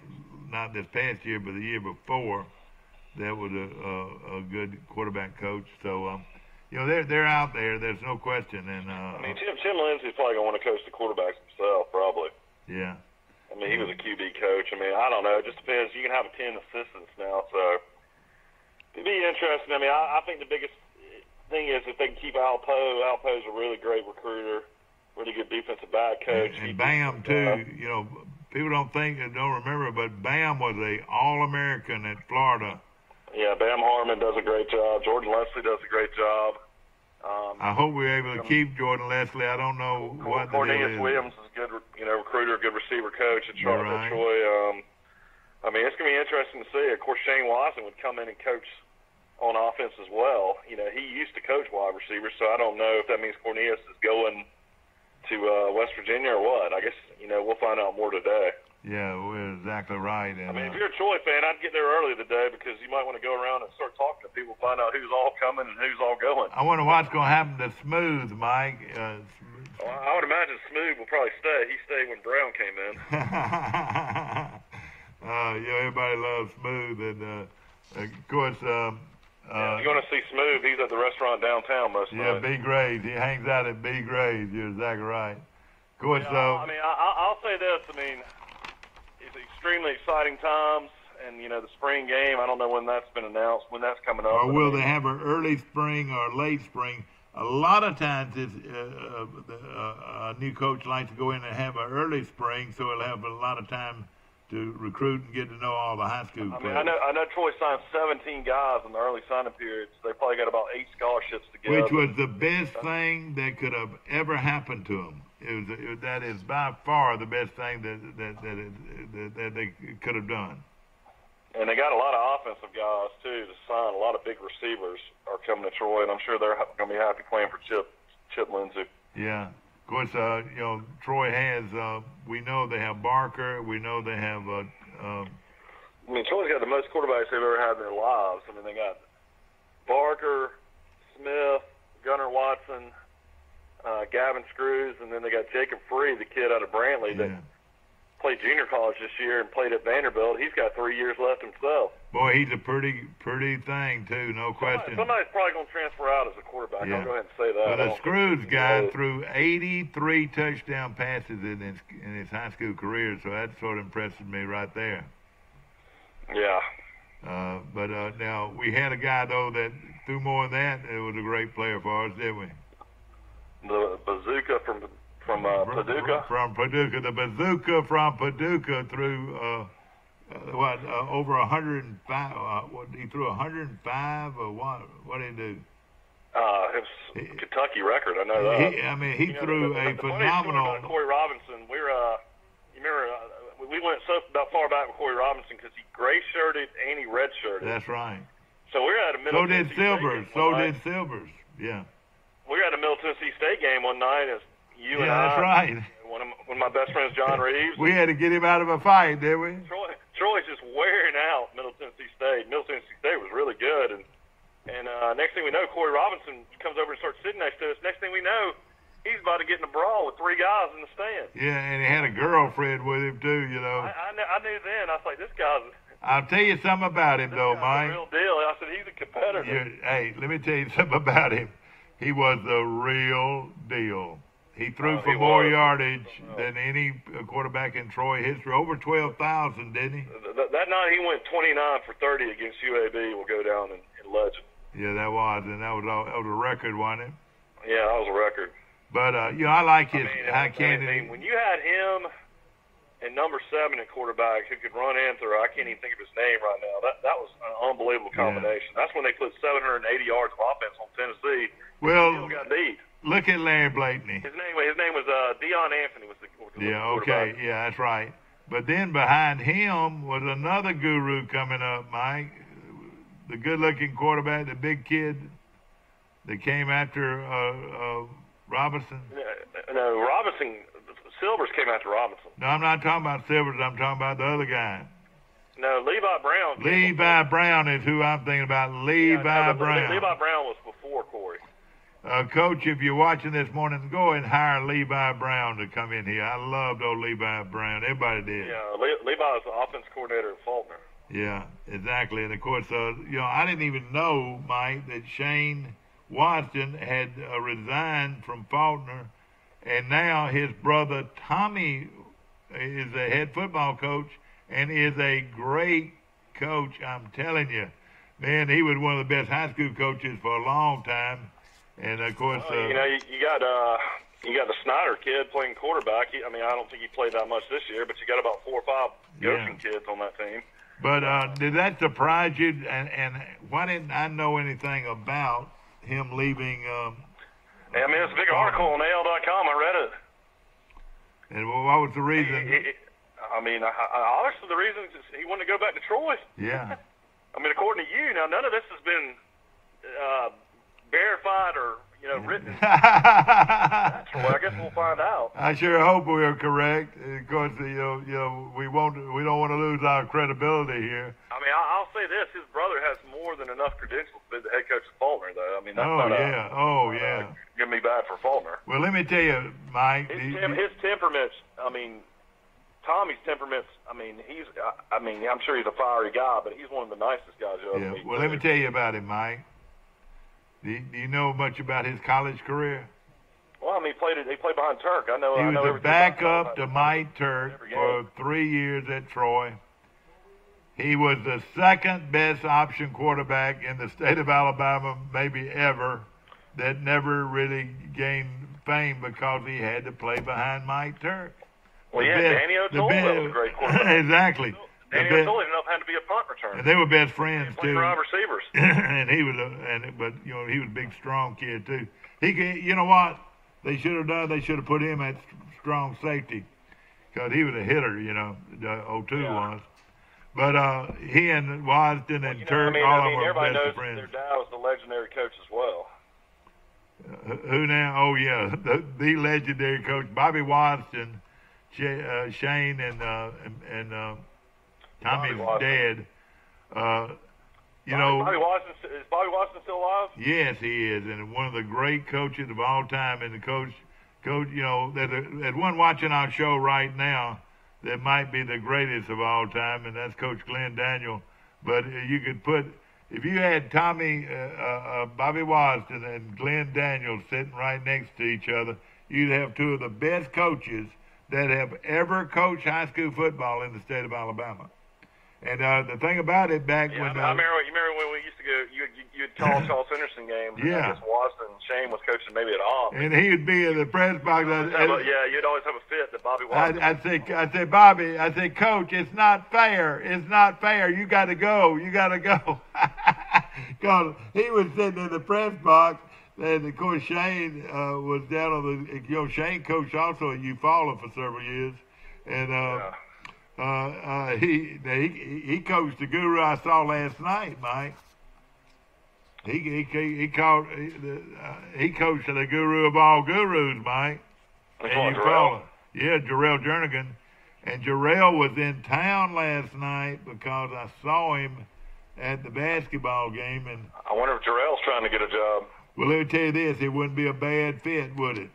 [SPEAKER 1] not this past year, but the year before, that was a good quarterback coach. So they're out there. There's no question. And
[SPEAKER 2] I mean, Tim Lindsey's probably gonna want to coach the quarterbacks himself, probably.
[SPEAKER 1] Yeah.
[SPEAKER 2] I mean, he was a QB coach. I mean, I don't know. It just depends. You can have 10 assistants now, so. It'd be interesting. I mean, I think the biggest thing is if they can keep Alpo. Alpo's a really great recruiter, really good defensive back coach.
[SPEAKER 1] And Bam too. People don't remember, but Bam was a All-American at Florida.
[SPEAKER 2] Yeah, Bam Harmon does a great job. Jordan Leslie does a great job.
[SPEAKER 1] I hope we're able to keep Jordan Leslie. I don't know what the deal is.
[SPEAKER 2] Cornelius Williams is a good, recruiter, good receiver coach at Charlotte Troy. I mean, it's going to be interesting to see. Of course, Shane Watson would come in and coach on offense as well. He used to coach wide receivers, so I don't know if that means Cornelius is going to West Virginia or what. I guess, we'll find out more today.
[SPEAKER 1] Yeah, we're exactly right. And,
[SPEAKER 2] I mean, if you're a Troy fan, I'd get there early today because you might want to go around and start talking to people, find out who's all coming and who's all going.
[SPEAKER 1] I wonder what's going to happen to Smooth, Mike.
[SPEAKER 2] Well, I would imagine Smooth will probably stay. He stayed when Brown came in.
[SPEAKER 1] Everybody loves Smooth. And, of course...
[SPEAKER 2] if you want to see Smooth, he's at the restaurant downtown most of the
[SPEAKER 1] night. Yeah, B. Graves. He hangs out at B. Graves. You're exactly right. Of course,
[SPEAKER 2] I mean, I'll say this. I mean, it's extremely exciting times, and, the spring game, I don't know when that's been announced, when that's coming up.
[SPEAKER 1] Or will they have an early spring or late spring? A lot of times a new coach likes to go in and have an early spring, so he'll have a lot of time to recruit and get to know all the high school players.
[SPEAKER 2] I know Troy signed 17 guys in the early signing periods. They probably got about 8 scholarships together.
[SPEAKER 1] Which was the best thing that could have ever happened to them. That is by far the best thing that they could have done.
[SPEAKER 2] And they got a lot of offensive guys, too, to sign. A lot of big receivers are coming to Troy, and I'm sure they're going to be happy playing for Chip Lindsey.
[SPEAKER 1] Yeah. Of course, Troy has, we know they have Barker. We know they have...
[SPEAKER 2] Troy's got the most quarterbacks they've ever had in their lives. I mean, they got Barker, Smith, Gunnar Watson, Gavin Screws, and then they got Jacob Free, the kid out of Brantley that played junior college this year and played at Vanderbilt. He's got 3 years left himself.
[SPEAKER 1] Boy, he's a pretty thing, too, no question.
[SPEAKER 2] Somebody's probably going to transfer out as a quarterback.
[SPEAKER 1] Yeah.
[SPEAKER 2] I'll go ahead and say that.
[SPEAKER 1] But the Screws guy threw 83 touchdown passes in his high school career, so that sort of impresses me right there.
[SPEAKER 2] Yeah.
[SPEAKER 1] But now we had a guy, though, that threw more than that. It was a great player for us, didn't we?
[SPEAKER 2] The bazooka from Paducah.
[SPEAKER 1] From Paducah, the bazooka from Paducah threw over 105. He threw 105 or what? What did he do?
[SPEAKER 2] It was a Kentucky record. I know that.
[SPEAKER 1] He threw a phenomenal.
[SPEAKER 2] Corey Robinson. You remember we went about far back with Corey Robinson because he gray shirted and he red shirted.
[SPEAKER 1] That's right.
[SPEAKER 2] So we were at a Middle Tennessee
[SPEAKER 1] Silvers.
[SPEAKER 2] State game
[SPEAKER 1] Did Silvers. Yeah.
[SPEAKER 2] We were at a Middle Tennessee State game one night as you and I.
[SPEAKER 1] Yeah, that's right.
[SPEAKER 2] One of my best friends, John Reeves.
[SPEAKER 1] We had to get him out of a fight, didn't we?
[SPEAKER 2] Troy's just wearing out Middle Tennessee State. Middle Tennessee State was really good, and next thing we know, Corey Robinson comes over and starts sitting next to us. Next thing we know, he's about to get in a brawl with 3 guys in the stand.
[SPEAKER 1] Yeah, and he had a girlfriend with him too, you know.
[SPEAKER 2] I knew then. I was like, this guy's.
[SPEAKER 1] I'll tell you something about him, though, Mike.
[SPEAKER 2] Real deal. I said he's a competitor.
[SPEAKER 1] Hey, let me tell you something about him. He was the real deal. He threw for more yardage than any quarterback in Troy history. Over 12,000, didn't he?
[SPEAKER 2] That night he went 29 for 30 against UAB. Will go down in legend.
[SPEAKER 1] Yeah, that was, and that was a record, wasn't it?
[SPEAKER 2] Yeah, that was a record.
[SPEAKER 1] But I like his high candidate.
[SPEAKER 2] When you had him and number 7 at quarterback who could run and throw, I can't even think of his name right now. That was an unbelievable combination. Yeah. That's when they put 780 yards of offense on Tennessee.
[SPEAKER 1] Well,
[SPEAKER 2] still got beat.
[SPEAKER 1] Look at Larry Blakeney.
[SPEAKER 2] His name was Deion Anthony. Was the
[SPEAKER 1] okay, yeah, that's right. But then behind him was another guru coming up, Mike. The good-looking quarterback, the big kid that came after Robinson.
[SPEAKER 2] No, Robinson. Silvers came after Robinson.
[SPEAKER 1] No, I'm not talking about Silvers. I'm talking about the other guy.
[SPEAKER 2] No, Levi Brown.
[SPEAKER 1] Levi Brown is who I'm thinking about. Levi Brown.
[SPEAKER 2] Levi Brown was before Corey.
[SPEAKER 1] Coach, if you're watching this morning, go and hire Levi Brown to come in here. I loved old Levi Brown. Everybody did.
[SPEAKER 2] Yeah, Levi was the offense coordinator at Faulkner.
[SPEAKER 1] Yeah, exactly. And, of course, I didn't even know, Mike, that Shane Watson had resigned from Faulkner, and now his brother Tommy is a head football coach and is a great coach. I'm telling you, man, he was one of the best high school coaches for a long time. And of course,
[SPEAKER 2] you got the Snyder kid playing quarterback. I don't think he played that much this year, but you got about 4 or 5 Goshen kids on that team.
[SPEAKER 1] But did that surprise you? And why didn't I know anything about him leaving?
[SPEAKER 2] It's a big article on AL.com. I read it.
[SPEAKER 1] And what was the reason?
[SPEAKER 2] Obviously the reason is he wanted to go back to Troy.
[SPEAKER 1] Yeah.
[SPEAKER 2] According to you, now none of this has been verified or written. That's Troy. I guess we'll find out.
[SPEAKER 1] I sure hope we are correct. Of course, we don't want to lose our credibility here.
[SPEAKER 2] I'll say this: his brother has more than enough credentials to be the head coach of Faulkner, though. That's give me bad for Faulkner.
[SPEAKER 1] Well, let me tell you, Mike.
[SPEAKER 2] His temperaments. Tommy's temperaments. I'm sure he's a fiery guy, but he's one of the nicest guys you'll ever meet.
[SPEAKER 1] Well, let me tell you about him, Mike. Do you know much about his college career?
[SPEAKER 2] Well, he played behind Turk. I know.
[SPEAKER 1] He was
[SPEAKER 2] a
[SPEAKER 1] backup to Mike Turk for 3 years at Troy. He was the second best option quarterback in the state of Alabama, maybe ever, that never really gained fame because he had to play behind Mike Turk.
[SPEAKER 2] Well, Danny O'Toole was a great quarterback.
[SPEAKER 1] Exactly.
[SPEAKER 2] Danny O'Toole ended up having to be a punt returner.
[SPEAKER 1] And they were best friends too.
[SPEAKER 2] Wide receivers.
[SPEAKER 1] And he was he was a big, strong kid too. He could, you know what they should have done? They should have put him at strong safety because he was a hitter. O'Toole was. But he and Wasden and Turk, all of them were
[SPEAKER 2] everybody
[SPEAKER 1] best
[SPEAKER 2] knows
[SPEAKER 1] friends.
[SPEAKER 2] Their dad was the legendary coach as well.
[SPEAKER 1] Who now? Oh yeah, the legendary coach Bobby Wasden, Shane and Tommy's dad.
[SPEAKER 2] Is Bobby Wasden still alive?
[SPEAKER 1] Yes, he is, and one of the great coaches of all time. And the coach, there's one watching our show right now that might be the greatest of all time, and that's Coach Glenn Daniel. But you could put, if you had Bobby Wasden and Glenn Daniel sitting right next to each other, you'd have 2 of the best coaches that have ever coached high school football in the state of Alabama. And the thing about it, back
[SPEAKER 2] yeah,
[SPEAKER 1] when
[SPEAKER 2] I remember when we used to go, you'd call Charles Henderson games. And
[SPEAKER 1] Yeah.
[SPEAKER 2] I guess Watson Shane was coaching maybe at off.
[SPEAKER 1] and he would be in the press box.
[SPEAKER 2] Yeah, you'd always have a fit that Bobby Watson.
[SPEAKER 1] I'd say, Bobby, I say, Coach, it's not fair. It's not fair. You got to go. You got to go. Because he was sitting in the press box, and of course Shane was down on the. Shane coached also at Eufaula for several years, and he coached the guru I saw last night, Mike. He coached the guru of all gurus, Mike.
[SPEAKER 2] Which
[SPEAKER 1] And
[SPEAKER 2] one,
[SPEAKER 1] you
[SPEAKER 2] Jarrell?
[SPEAKER 1] follow. Yeah, Jarrell Jernigan. And Jarrell was in town last night because I saw him at the basketball game. And
[SPEAKER 2] I wonder if Jarrell's trying to get a job.
[SPEAKER 1] well, let me tell you this: it wouldn't be a bad fit, would it?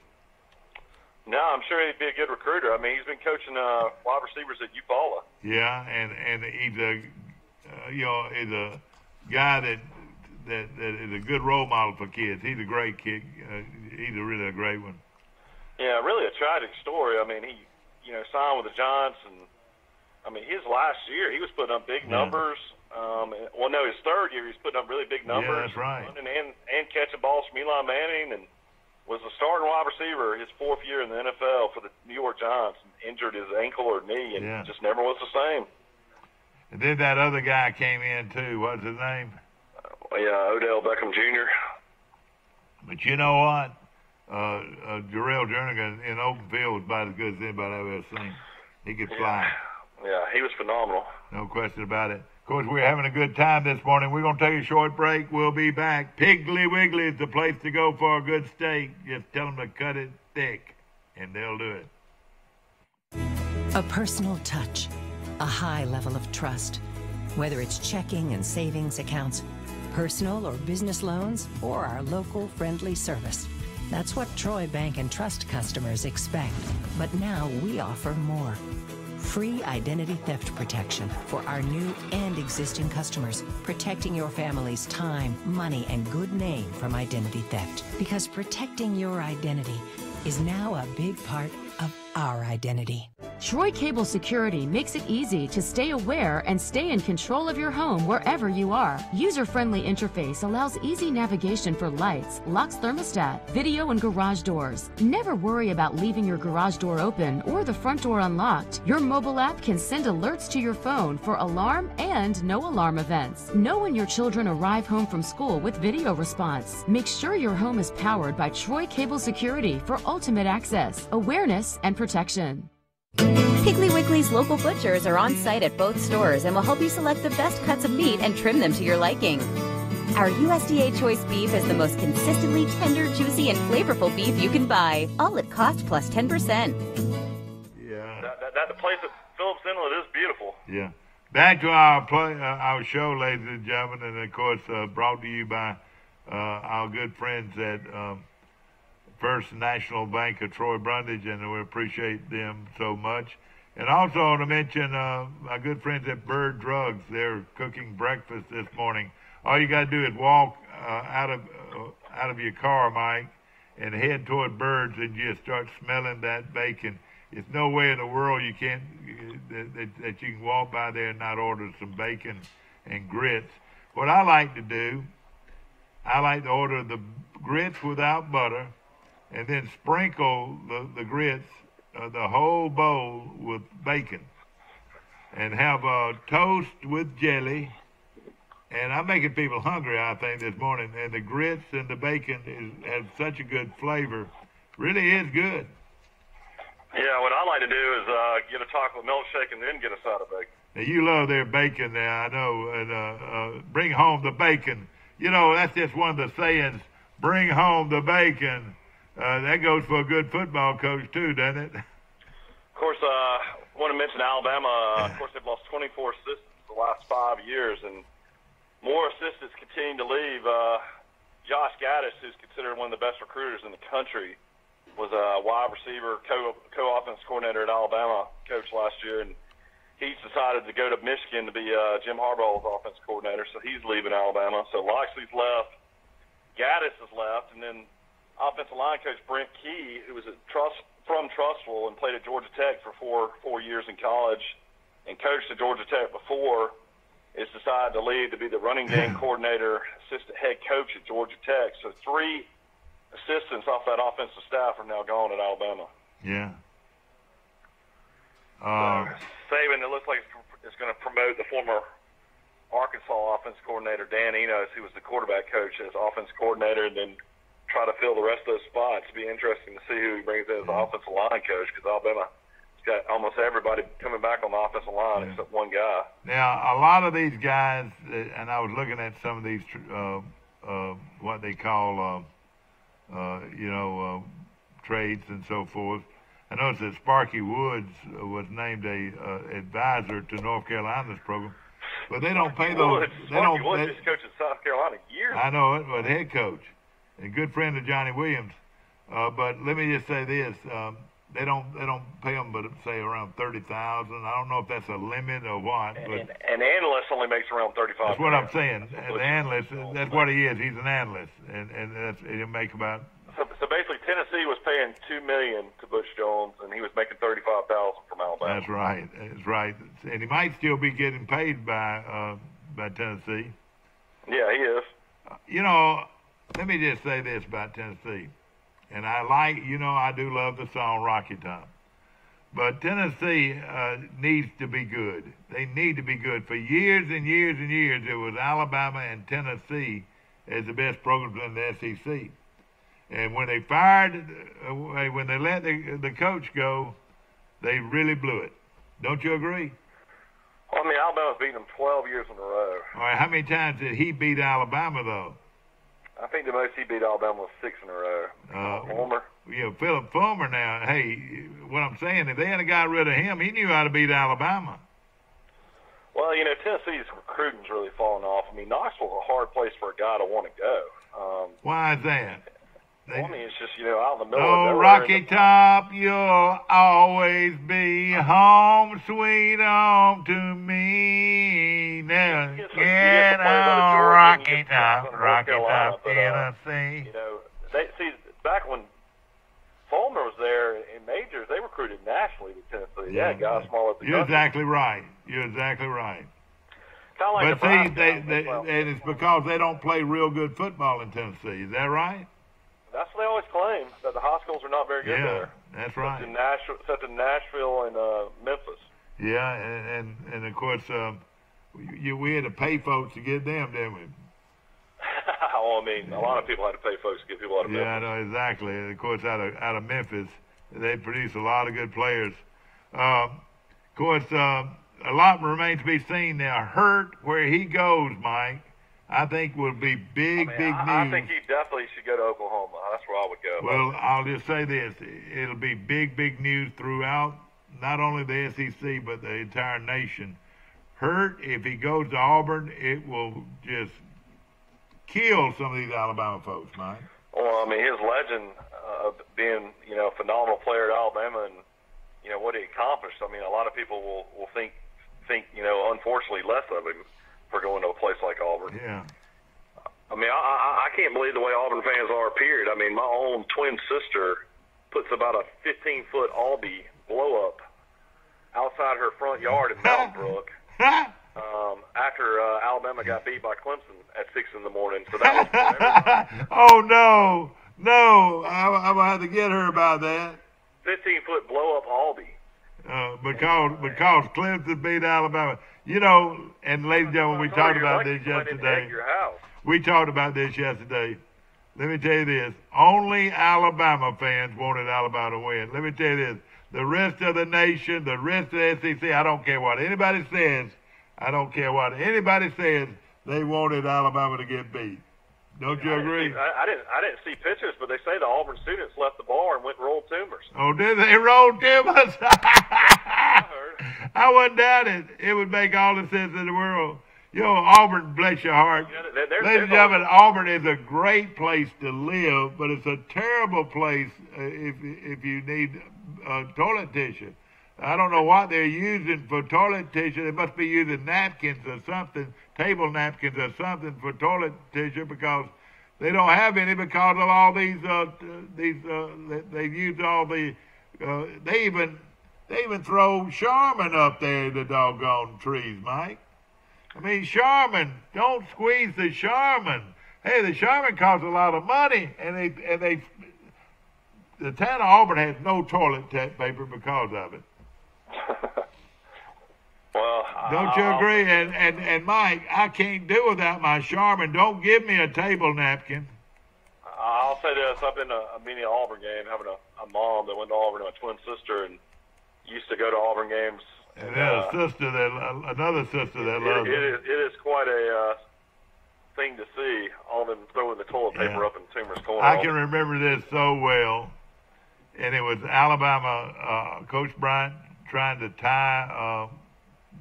[SPEAKER 2] No, I'm sure he'd be a good recruiter. I mean, he's been coaching wide receivers at Eufaula.
[SPEAKER 1] Yeah, and he's a he's a guy that is a good role model for kids. He's a great kid. He's really a great one.
[SPEAKER 2] Yeah, really a tragic story. I mean, he signed with the Giants, and I mean, his last year he was putting up big numbers. His third year he was putting up really big numbers.
[SPEAKER 1] Yeah, that's right.
[SPEAKER 2] Running and catching balls from Eli Manning, and was the starting wide receiver his fourth year in the NFL for the New York Giants. And injured his ankle or knee, and just never was the same.
[SPEAKER 1] And then that other guy came in too. What's his name?
[SPEAKER 2] Odell Beckham Jr.
[SPEAKER 1] But you know what? Jarrell Jernigan in open field was about as good as anybody I've ever seen. He could fly.
[SPEAKER 2] Yeah, he was phenomenal.
[SPEAKER 1] No question about it. Of course, we're having a good time this morning. We're going to take a short break. We'll be back. Piggly Wiggly is the place to go for a good steak. Just tell them to cut it thick, and they'll do it.
[SPEAKER 3] A personal touch, a high level of trust. Whether it's checking and savings accounts, personal or business loans, or our local friendly service. That's what Troy Bank and Trust customers expect. But now we offer more. Free identity theft protection for our new and existing customers, protecting your family's time, money, and good name from identity theft. Because protecting your identity is now a big part of our identity.
[SPEAKER 4] Troy Cable Security makes it easy to stay aware and stay in control of your home wherever you are. User-friendly interface allows easy navigation for lights, locks thermostat, video, and garage doors. Never worry about leaving your garage door open or the front door unlocked. Your mobile app can send alerts to your phone for alarm and no alarm events. Know when your children arrive home from school with video response. Make sure your home is powered by Troy Cable Security for ultimate access, awareness, and protection.
[SPEAKER 5] Piggly Wiggly's local butchers are on site at both stores and will help you select the best cuts of meat and trim them to your liking. Our USDA Choice beef is the most consistently tender, juicy, and flavorful beef you can buy, all at cost plus 10%.
[SPEAKER 1] Yeah.
[SPEAKER 2] The place at Phillips Inlet is beautiful.
[SPEAKER 1] Yeah. Back to our show, ladies and gentlemen, and of course brought to you by our good friends at First National Bank of Troy Brundage, and we appreciate them so much. And also I want to mention my good friends at Bird Drugs. They're cooking breakfast this morning. All you got to do is walk out of your car, Mike, and head toward Bird's, and you just start smelling that bacon. There's no way in the world you can't that you can walk by there and not order some bacon and grits. What I like to do, I like to order the grits without butter, and then sprinkle the grits, the whole bowl with bacon, and have a toast with jelly. And I'm making people hungry, I think, this morning. And the grits and the bacon has such a good flavor. Really is good.
[SPEAKER 2] Yeah, what I like to do is get a chocolate milkshake and then get a side of bacon.
[SPEAKER 1] Now, you love their bacon now, I know. And bring home the bacon. You know, that's just one of the sayings, bring home the bacon. That goes for a good football coach, too, doesn't it?
[SPEAKER 2] Of course, I want to mention Alabama. Of course, they've lost 24 assistants the last 5 years, and more assistants continue to leave. Josh Gaddis, who's considered one of the best recruiters in the country, was a wide receiver, co-offense coordinator at Alabama, coach last year, and he's decided to go to Michigan to be Jim Harbaugh's offense coordinator, so he's leaving Alabama. So Loxley's left, Gaddis is left, and then offensive line coach Brent Key, who was from Trussville and played at Georgia Tech for four years in college and coached at Georgia Tech before, is decided to leave to be the running game coordinator, assistant head coach at Georgia Tech. So 3 assistants off that offensive staff are now gone at Alabama.
[SPEAKER 1] Yeah.
[SPEAKER 2] Saban, it looks like it's going to promote the former Arkansas offense coordinator, Dan Enos, who was the quarterback coach, as offense coordinator, and then try to fill the rest of those spots. It'll be interesting to see who he brings in as the offensive line coach, because Alabama's got almost everybody coming back on the offensive line except one guy.
[SPEAKER 1] Now, a lot of these guys, and I was looking at some of these, what they call, trades and so forth. I noticed that Sparky Woods was named a advisor to North Carolina's program, but they don't pay those.
[SPEAKER 2] Sparky Woods just coached in South Carolina years.
[SPEAKER 1] I know it, but head coach, a good friend of Johnny Williams. But let me just say this: they don't pay them, but say around $30,000. I don't know if that's a limit or what. But
[SPEAKER 2] an analyst only makes around $35,000.
[SPEAKER 1] That's what I'm saying. An analyst, that's what he is. He's an analyst, and he'll make about.
[SPEAKER 2] So basically, Tennessee was paying $2 million to Butch Jones, and he was making $35,000 from Alabama.
[SPEAKER 1] That's right. That's right. And he might still be getting paid by Tennessee.
[SPEAKER 2] Yeah, he is.
[SPEAKER 1] Let me just say this about Tennessee, and I do love the song Rocky Top, but Tennessee needs to be good. They need to be good. For years and years and years, it was Alabama and Tennessee as the best programs in the SEC. And when they when they let the coach go, they really blew it. Don't you agree?
[SPEAKER 2] Well, I mean, Alabama's beaten them 12 years in a row.
[SPEAKER 1] All right, how many times did he beat Alabama, though?
[SPEAKER 2] I think the most he beat Alabama was 6 in a row. Fulmer.
[SPEAKER 1] Yeah, Philip Fulmer now. Hey, what I'm saying, if they hadn't got rid of him, he knew how to beat Alabama.
[SPEAKER 2] Well, Tennessee's recruiting's really fallen off. I mean, Knoxville's a hard place for a guy to want to go.
[SPEAKER 1] Why is that?
[SPEAKER 2] Well, I mean, it's just, out in the middle
[SPEAKER 1] of
[SPEAKER 2] nowhere.
[SPEAKER 1] Rocky Top, you'll always be home, sweet home to me. Now, get on Rocky Top, Tennessee.
[SPEAKER 2] Back when Fulmer was there in majors, they recruited nationally to Tennessee. Yeah, guys smaller than
[SPEAKER 1] You're exactly right. You're exactly right.
[SPEAKER 2] Like
[SPEAKER 1] but and it's because they don't play real good football in Tennessee. Is that right?
[SPEAKER 2] That's what they always claim, that the high schools are not very good there.
[SPEAKER 1] Yeah, that's right.
[SPEAKER 2] Except in Nashville and Memphis.
[SPEAKER 1] Yeah, and of course, we had to pay folks to get them, didn't we?
[SPEAKER 2] Well, I mean, a lot of people had to pay folks to get people out of Memphis.
[SPEAKER 1] Yeah, I know, exactly. And of course, out of Memphis, they produce a lot of good players. Of course, a lot remains to be seen now. Hurt, where he goes, Mike, I think will be big news.
[SPEAKER 2] I think he definitely should go to Oklahoma. That's where I would go.
[SPEAKER 1] Well, I'll just say this. It'll be big news throughout not only the SEC, but the entire nation. Hurt, if he goes to Auburn, it will just kill some of these Alabama folks, Mike.
[SPEAKER 2] Well, I mean, his legend of being, a phenomenal player at Alabama and, what he accomplished. I mean, a lot of people will think, unfortunately, less of him for going to a place like Auburn.
[SPEAKER 1] Yeah.
[SPEAKER 2] I mean, I can't believe the way Auburn fans are, period. I mean, my own twin sister puts about a 15-foot Albee blow-up outside her front yard in Mountain Brook after Alabama got beat by Clemson at 6 in the morning. So that was
[SPEAKER 1] Oh, no. I'm going to have to get her about that.
[SPEAKER 2] 15-foot blow-up Albee.
[SPEAKER 1] Because Clemson beat Alabama. And ladies and gentlemen, we talked about this yesterday. We talked about this yesterday. Let me tell you this. Only Alabama fans wanted Alabama to win. Let me tell you this. The rest of the nation, the rest of the SEC, I don't care what anybody says. They wanted Alabama to get beat. Don't you agree?
[SPEAKER 2] I didn't see pictures, but they say the Auburn students left the bar and went and rolled tumors.
[SPEAKER 1] Oh, did they roll tumors? I wouldn't doubt it. It would make all the sense in the world. Auburn, bless your heart. Ladies and gentlemen, Auburn is a great place to live, but it's a terrible place if you need toilet tissue. I don't know what they're using for toilet tissue. They must be using napkins or something, table napkins or something for toilet tissue, because they don't have any because of all these they've used all the they even throw Charmin up there in the doggone trees, Mike. I mean, Charmin, don't squeeze the Charmin. Hey, the Charmin costs a lot of money, and the town of Auburn has no toilet paper because of it.
[SPEAKER 2] Well,
[SPEAKER 1] don't you agree? And Mike, I can't do without my Charmin. Don't give me a table napkin.
[SPEAKER 2] I'll say this: I've been to a mini Auburn game, having a mom that went to Auburn, and a twin sister, and used to go to Auburn games.
[SPEAKER 1] And then another sister that loves it.
[SPEAKER 2] It is quite a thing to see. All of them throwing the toilet paper up in Toomer's corner.
[SPEAKER 1] I can remember this so well. And it was Alabama, Coach Bryant trying to tie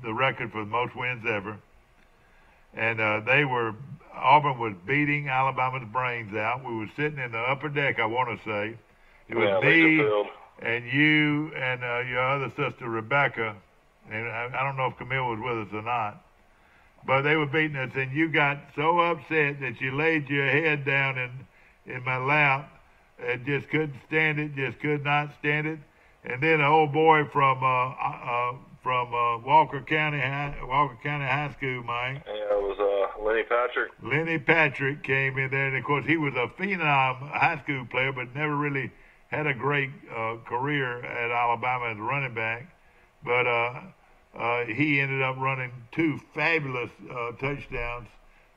[SPEAKER 1] the record for the most wins ever. And Auburn was beating Alabama's brains out. We were sitting in the upper deck, I want to say. It was me and you and your other sister, Rebecca. And I don't know if Camille was with us or not. But they were beating us, and you got so upset that you laid your head down in my lap and just couldn't stand it, just could not stand it. And then an old boy from Walker County High School, Mike.
[SPEAKER 2] Yeah, it was Lenny Patrick.
[SPEAKER 1] Lenny Patrick came in there, and of course he was a phenom high school player, but never really had a great career at Alabama as a running back. But he ended up running 2 fabulous touchdowns,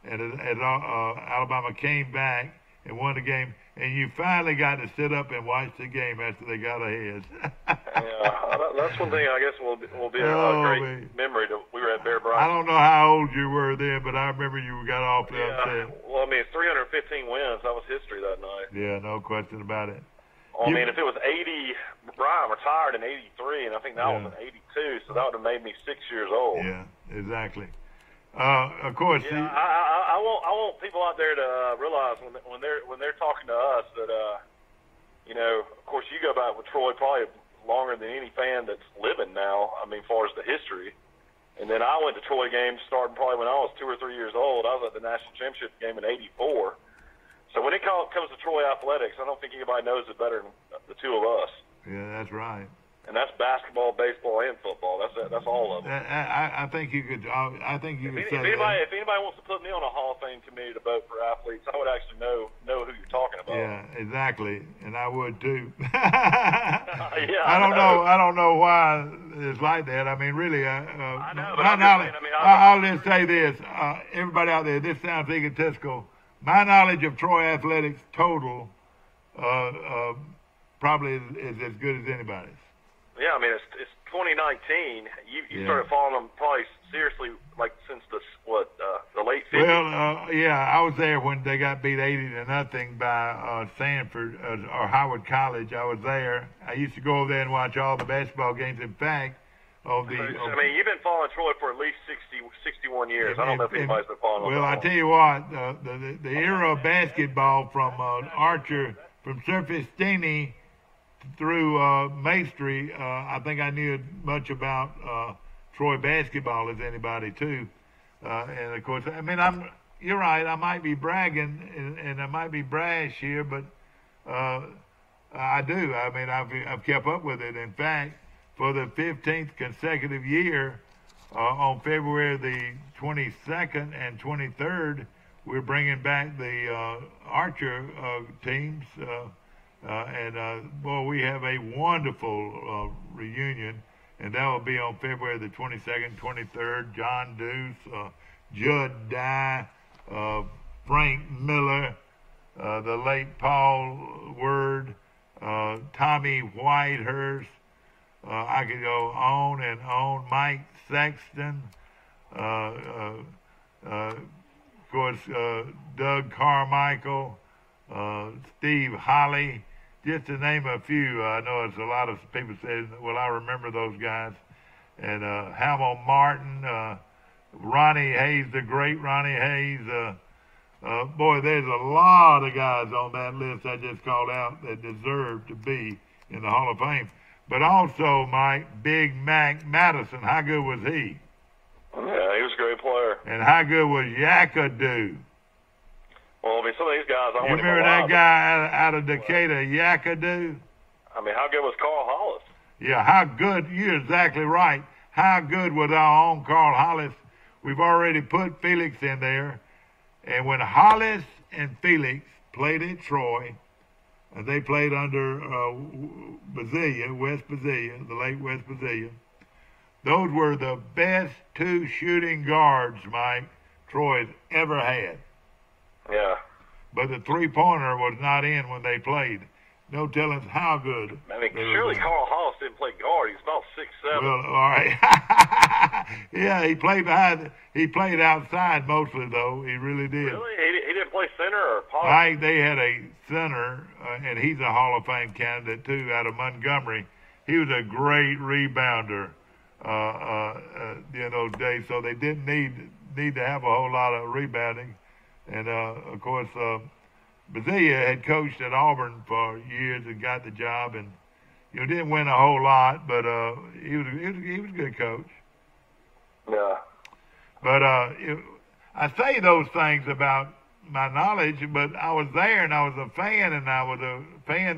[SPEAKER 1] and as Alabama came back and won the game. And you finally got to sit up and watch the game after they got ahead.
[SPEAKER 2] Yeah, that's one thing I guess will be a great memory. We were at Bear Bryant.
[SPEAKER 1] I don't know how old you were then, but I remember you got awfully upset.
[SPEAKER 2] Well, I mean, 315 wins. That was history that night.
[SPEAKER 1] Yeah, no question about it.
[SPEAKER 2] Well, I mean, if it was 80, Brian retired in 83, and I think that was in 82, so that would have made me 6 years old.
[SPEAKER 1] Yeah, exactly. Of course.
[SPEAKER 2] Yeah, I want people out there to realize when they're talking to us that of course you go back with Troy probably longer than any fan that's living now. I mean, as far as the history. And then I went to Troy games starting probably when I was 2 or 3 years old. I was at the national championship game in '84. So when it comes to Troy athletics, I don't think anybody knows it better than the two of us.
[SPEAKER 1] Yeah, that's right.
[SPEAKER 2] And that's basketball, baseball, and football. That's all of it.
[SPEAKER 1] I think you could. I think you could say
[SPEAKER 2] if anybody wants to put me on a Hall of Fame committee to vote for athletes, I would actually know who you're talking about.
[SPEAKER 1] Yeah, exactly, and I would too.
[SPEAKER 2] Yeah,
[SPEAKER 1] I don't know why it's like that. I mean, really,
[SPEAKER 2] I know.
[SPEAKER 1] I'll just say this: everybody out there, this sounds egotistical. My knowledge of Troy athletics total probably is as good as anybody's.
[SPEAKER 2] Yeah, I mean, it's 2019. You started following them probably seriously like since the late 50s.
[SPEAKER 1] Well, yeah, I was there when they got beat 80-0 by Sanford or Howard College. I was there. I used to go over there and watch all the basketball games. In fact, I
[SPEAKER 2] mean, you've been following Troy for at least 61 years. I don't know if anybody's been following them.
[SPEAKER 1] Well, I tell you what, the era of basketball from Archer, from Surface Steeney through Maestri, I think I knew as much about Troy basketball as anybody too. And of course, I mean, you're right. I might be bragging and I might be brash here, but I do. I mean, I've kept up with it. In fact, for the 15th consecutive year, on February the 22nd and 23rd, we're bringing back the Archer teams. Boy, we have a wonderful reunion, and that will be on February the 22nd, 23rd. John Deuce, Judd Dye, Frank Miller, the late Paul Word, Tommy Whitehurst. I could go on and on. Mike Sexton, of course, Doug Carmichael, Steve Holly, just to name a few. I know it's a lot of people say, well, I remember those guys. And Hamill Martin, Ronnie Hayes, the great Ronnie Hayes. Boy, there's a lot of guys on that list I just called out that deserve to be in the Hall of Fame. But also, Mike, Big Mac Madison, how good was he?
[SPEAKER 2] Yeah, he was a great player.
[SPEAKER 1] And how good was Yakadoo?
[SPEAKER 2] Well, I mean, some of these guys,
[SPEAKER 1] you remember that guy out of Decatur, Yakadoo?
[SPEAKER 2] I mean, how good was Carl Hollis?
[SPEAKER 1] Yeah, how good, you're exactly right. How good was our own Carl Hollis we've already put Felix in there. And when Hollis and Felix played at Troy, they played under Bazelia, West Bazelia, the late West Bazelia. Those were the best 2 shooting guards, Mike, Troy's ever had.
[SPEAKER 2] Yeah.
[SPEAKER 1] But the three-pointer was not in when they played. No telling how good.
[SPEAKER 2] I mean, surely Carl Hollis didn't play guard. He's about 6'7".
[SPEAKER 1] Well, all right. Yeah, he played behind. He played outside mostly, though. He really did.
[SPEAKER 2] Really? He didn't play center or power?
[SPEAKER 1] Mike, they had a center, and he's a Hall of Fame candidate, too, out of Montgomery. He was a great rebounder in those days, so they didn't need to have a whole lot of rebounding. And, of course, Bazelia had coached at Auburn for years and got the job, and didn't win a whole lot, but he was a good coach.
[SPEAKER 2] Yeah.
[SPEAKER 1] But I say those things about my knowledge, but I was there and I was a fan, and I was a fan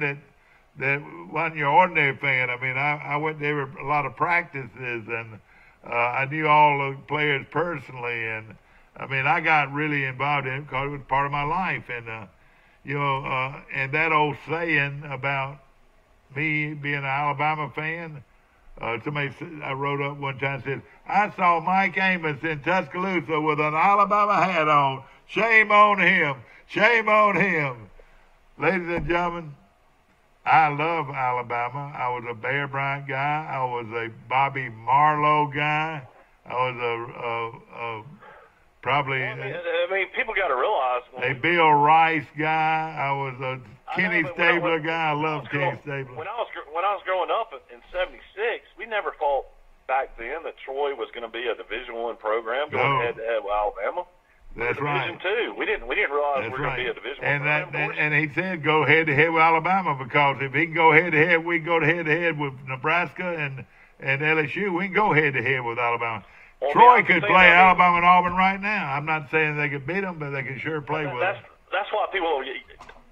[SPEAKER 1] that wasn't your ordinary fan. I mean, I went there a lot of practices, and I knew all the players personally, and I mean, I got really involved in it because it was part of my life, and and that old saying about me being an Alabama fan. I wrote up one time and said, I saw Mike Amos in Tuscaloosa with an Alabama hat on. Shame on him. Shame on him. Ladies and gentlemen, I love Alabama. I was a Bear Bryant guy. I was a Bobby Marlowe guy. I was probably...
[SPEAKER 2] I mean, people got to realize...
[SPEAKER 1] A Bill Rice guy. I was a Kenny Stabler guy. I love Kenny Stabler.
[SPEAKER 2] When I was growing up in '76, we never thought back then that Troy was going to be a Division I program going head-to-head with Alabama.
[SPEAKER 1] That's right.
[SPEAKER 2] Division II. We didn't realize we were going to be a Division I program.
[SPEAKER 1] And he said go head-to-head with Alabama, because if he can go head-to-head, we can go head-to-head with Nebraska and LSU. We can go head-to-head with Alabama. Well, Troy could play Alabama and Auburn right now. I'm not saying they could beat them, but they can sure play with them.
[SPEAKER 2] That's why people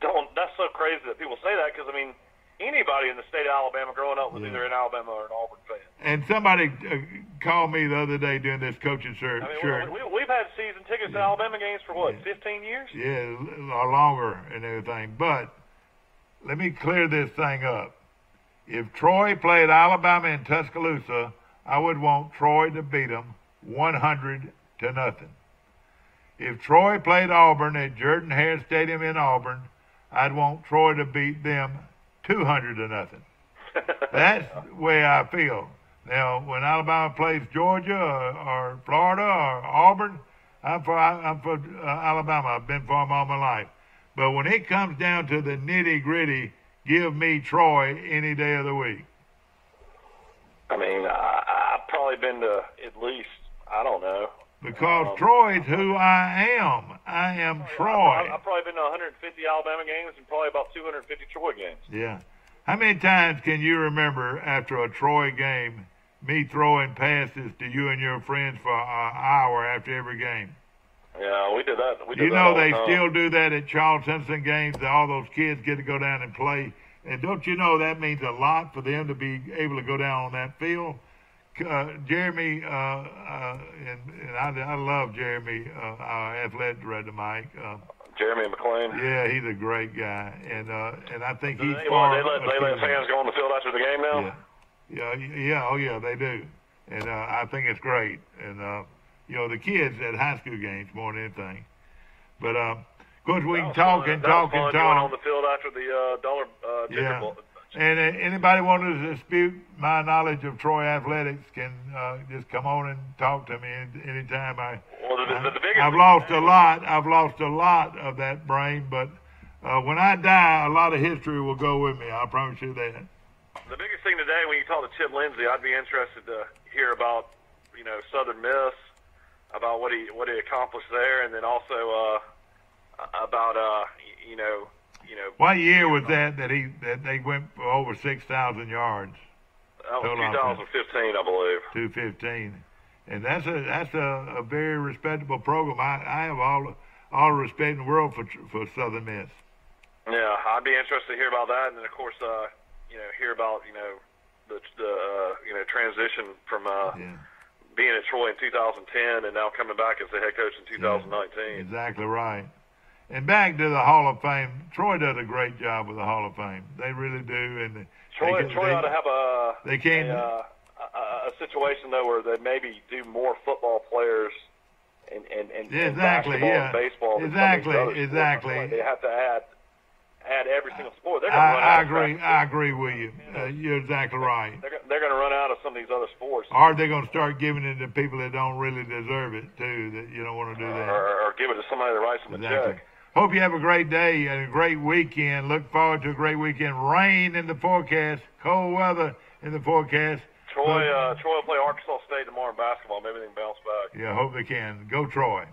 [SPEAKER 2] don't. That's so crazy that people say that, because I mean, anybody in the state of Alabama growing up was either an Alabama or an Auburn fan.
[SPEAKER 1] And somebody called me the other day doing this coaching search.
[SPEAKER 2] I mean, we've had season tickets to Alabama games for what, 15 years?
[SPEAKER 1] Yeah, or longer and everything. But let me clear this thing up. If Troy played Alabama in Tuscaloosa, I would want Troy to beat them 100-0. If Troy played Auburn at Jordan-Hare Stadium in Auburn, I'd want Troy to beat them 200-0. That's the way I feel. Now, when Alabama plays Georgia or Florida or Auburn, I'm for Alabama. I've been for them all my life. But when it comes down to the nitty-gritty, give me Troy any day of the week.
[SPEAKER 2] I mean, I've probably been to at least, I don't know.
[SPEAKER 1] Because Troy's who I am. I am Troy.
[SPEAKER 2] I've probably been to 150 Alabama games and probably about 250 Troy games.
[SPEAKER 1] Yeah. How many times can you remember after a Troy game me throwing passes to you and your friends for an hour after every game?
[SPEAKER 2] Yeah, we did that.
[SPEAKER 1] You know they still do that at Charles Simpson games. All those kids get to go down and play. And don't you know that means a lot for them to be able to go down on that field? Jeremy, and I love Jeremy, our athletic director, Mike.
[SPEAKER 2] Jeremy McLean.
[SPEAKER 1] Yeah, he's a great guy, and I think he's
[SPEAKER 2] They let fans go on the field after the game now.
[SPEAKER 1] Yeah, they do, and I think it's great, and the kids at high school games more than anything, but of course we can talk and talk and talk.
[SPEAKER 2] On the field after the dollar ticket bowl.
[SPEAKER 1] And anybody want to dispute my knowledge of Troy athletics can just come on and talk to me anytime. I've lost a lot. I've lost a lot of that brain, but when I die, a lot of history will go with me. I promise you that.
[SPEAKER 2] The biggest thing today, when you talk to Chip Lindsey, I'd be interested to hear about Southern Miss, about what he accomplished there, and then also about
[SPEAKER 1] What year was that they went for over 6,000 yards?
[SPEAKER 2] That was 2015, I believe.
[SPEAKER 1] 215, and that's a very respectable program. I have all the respect in the world for Southern Miss.
[SPEAKER 2] Yeah, I'd be interested to hear about that, and then of course, hear about the transition from being at Troy in 2010 and now coming back as the head coach in 2019.
[SPEAKER 1] Yeah, exactly right. And back to the Hall of Fame, Troy does a great job with the Hall of Fame. They really do. And
[SPEAKER 2] Troy ought to have a situation though where they maybe do more football players and basketball and baseball.
[SPEAKER 1] Exactly.
[SPEAKER 2] Like they have to add every single sport. They're
[SPEAKER 1] I agree with you. You're exactly right.
[SPEAKER 2] They're going to run out of some of these other sports.
[SPEAKER 1] Or they're going to start giving it to people that don't really deserve it too. That you don't want to do that.
[SPEAKER 2] Or give it to somebody that writes them a check.
[SPEAKER 1] Hope you have a great day and a great weekend. Look forward to a great weekend. Rain in the forecast, cold weather in the forecast.
[SPEAKER 2] Troy will play Arkansas State tomorrow in basketball. Maybe they can bounce back.
[SPEAKER 1] Yeah, hope they can. Go Troy.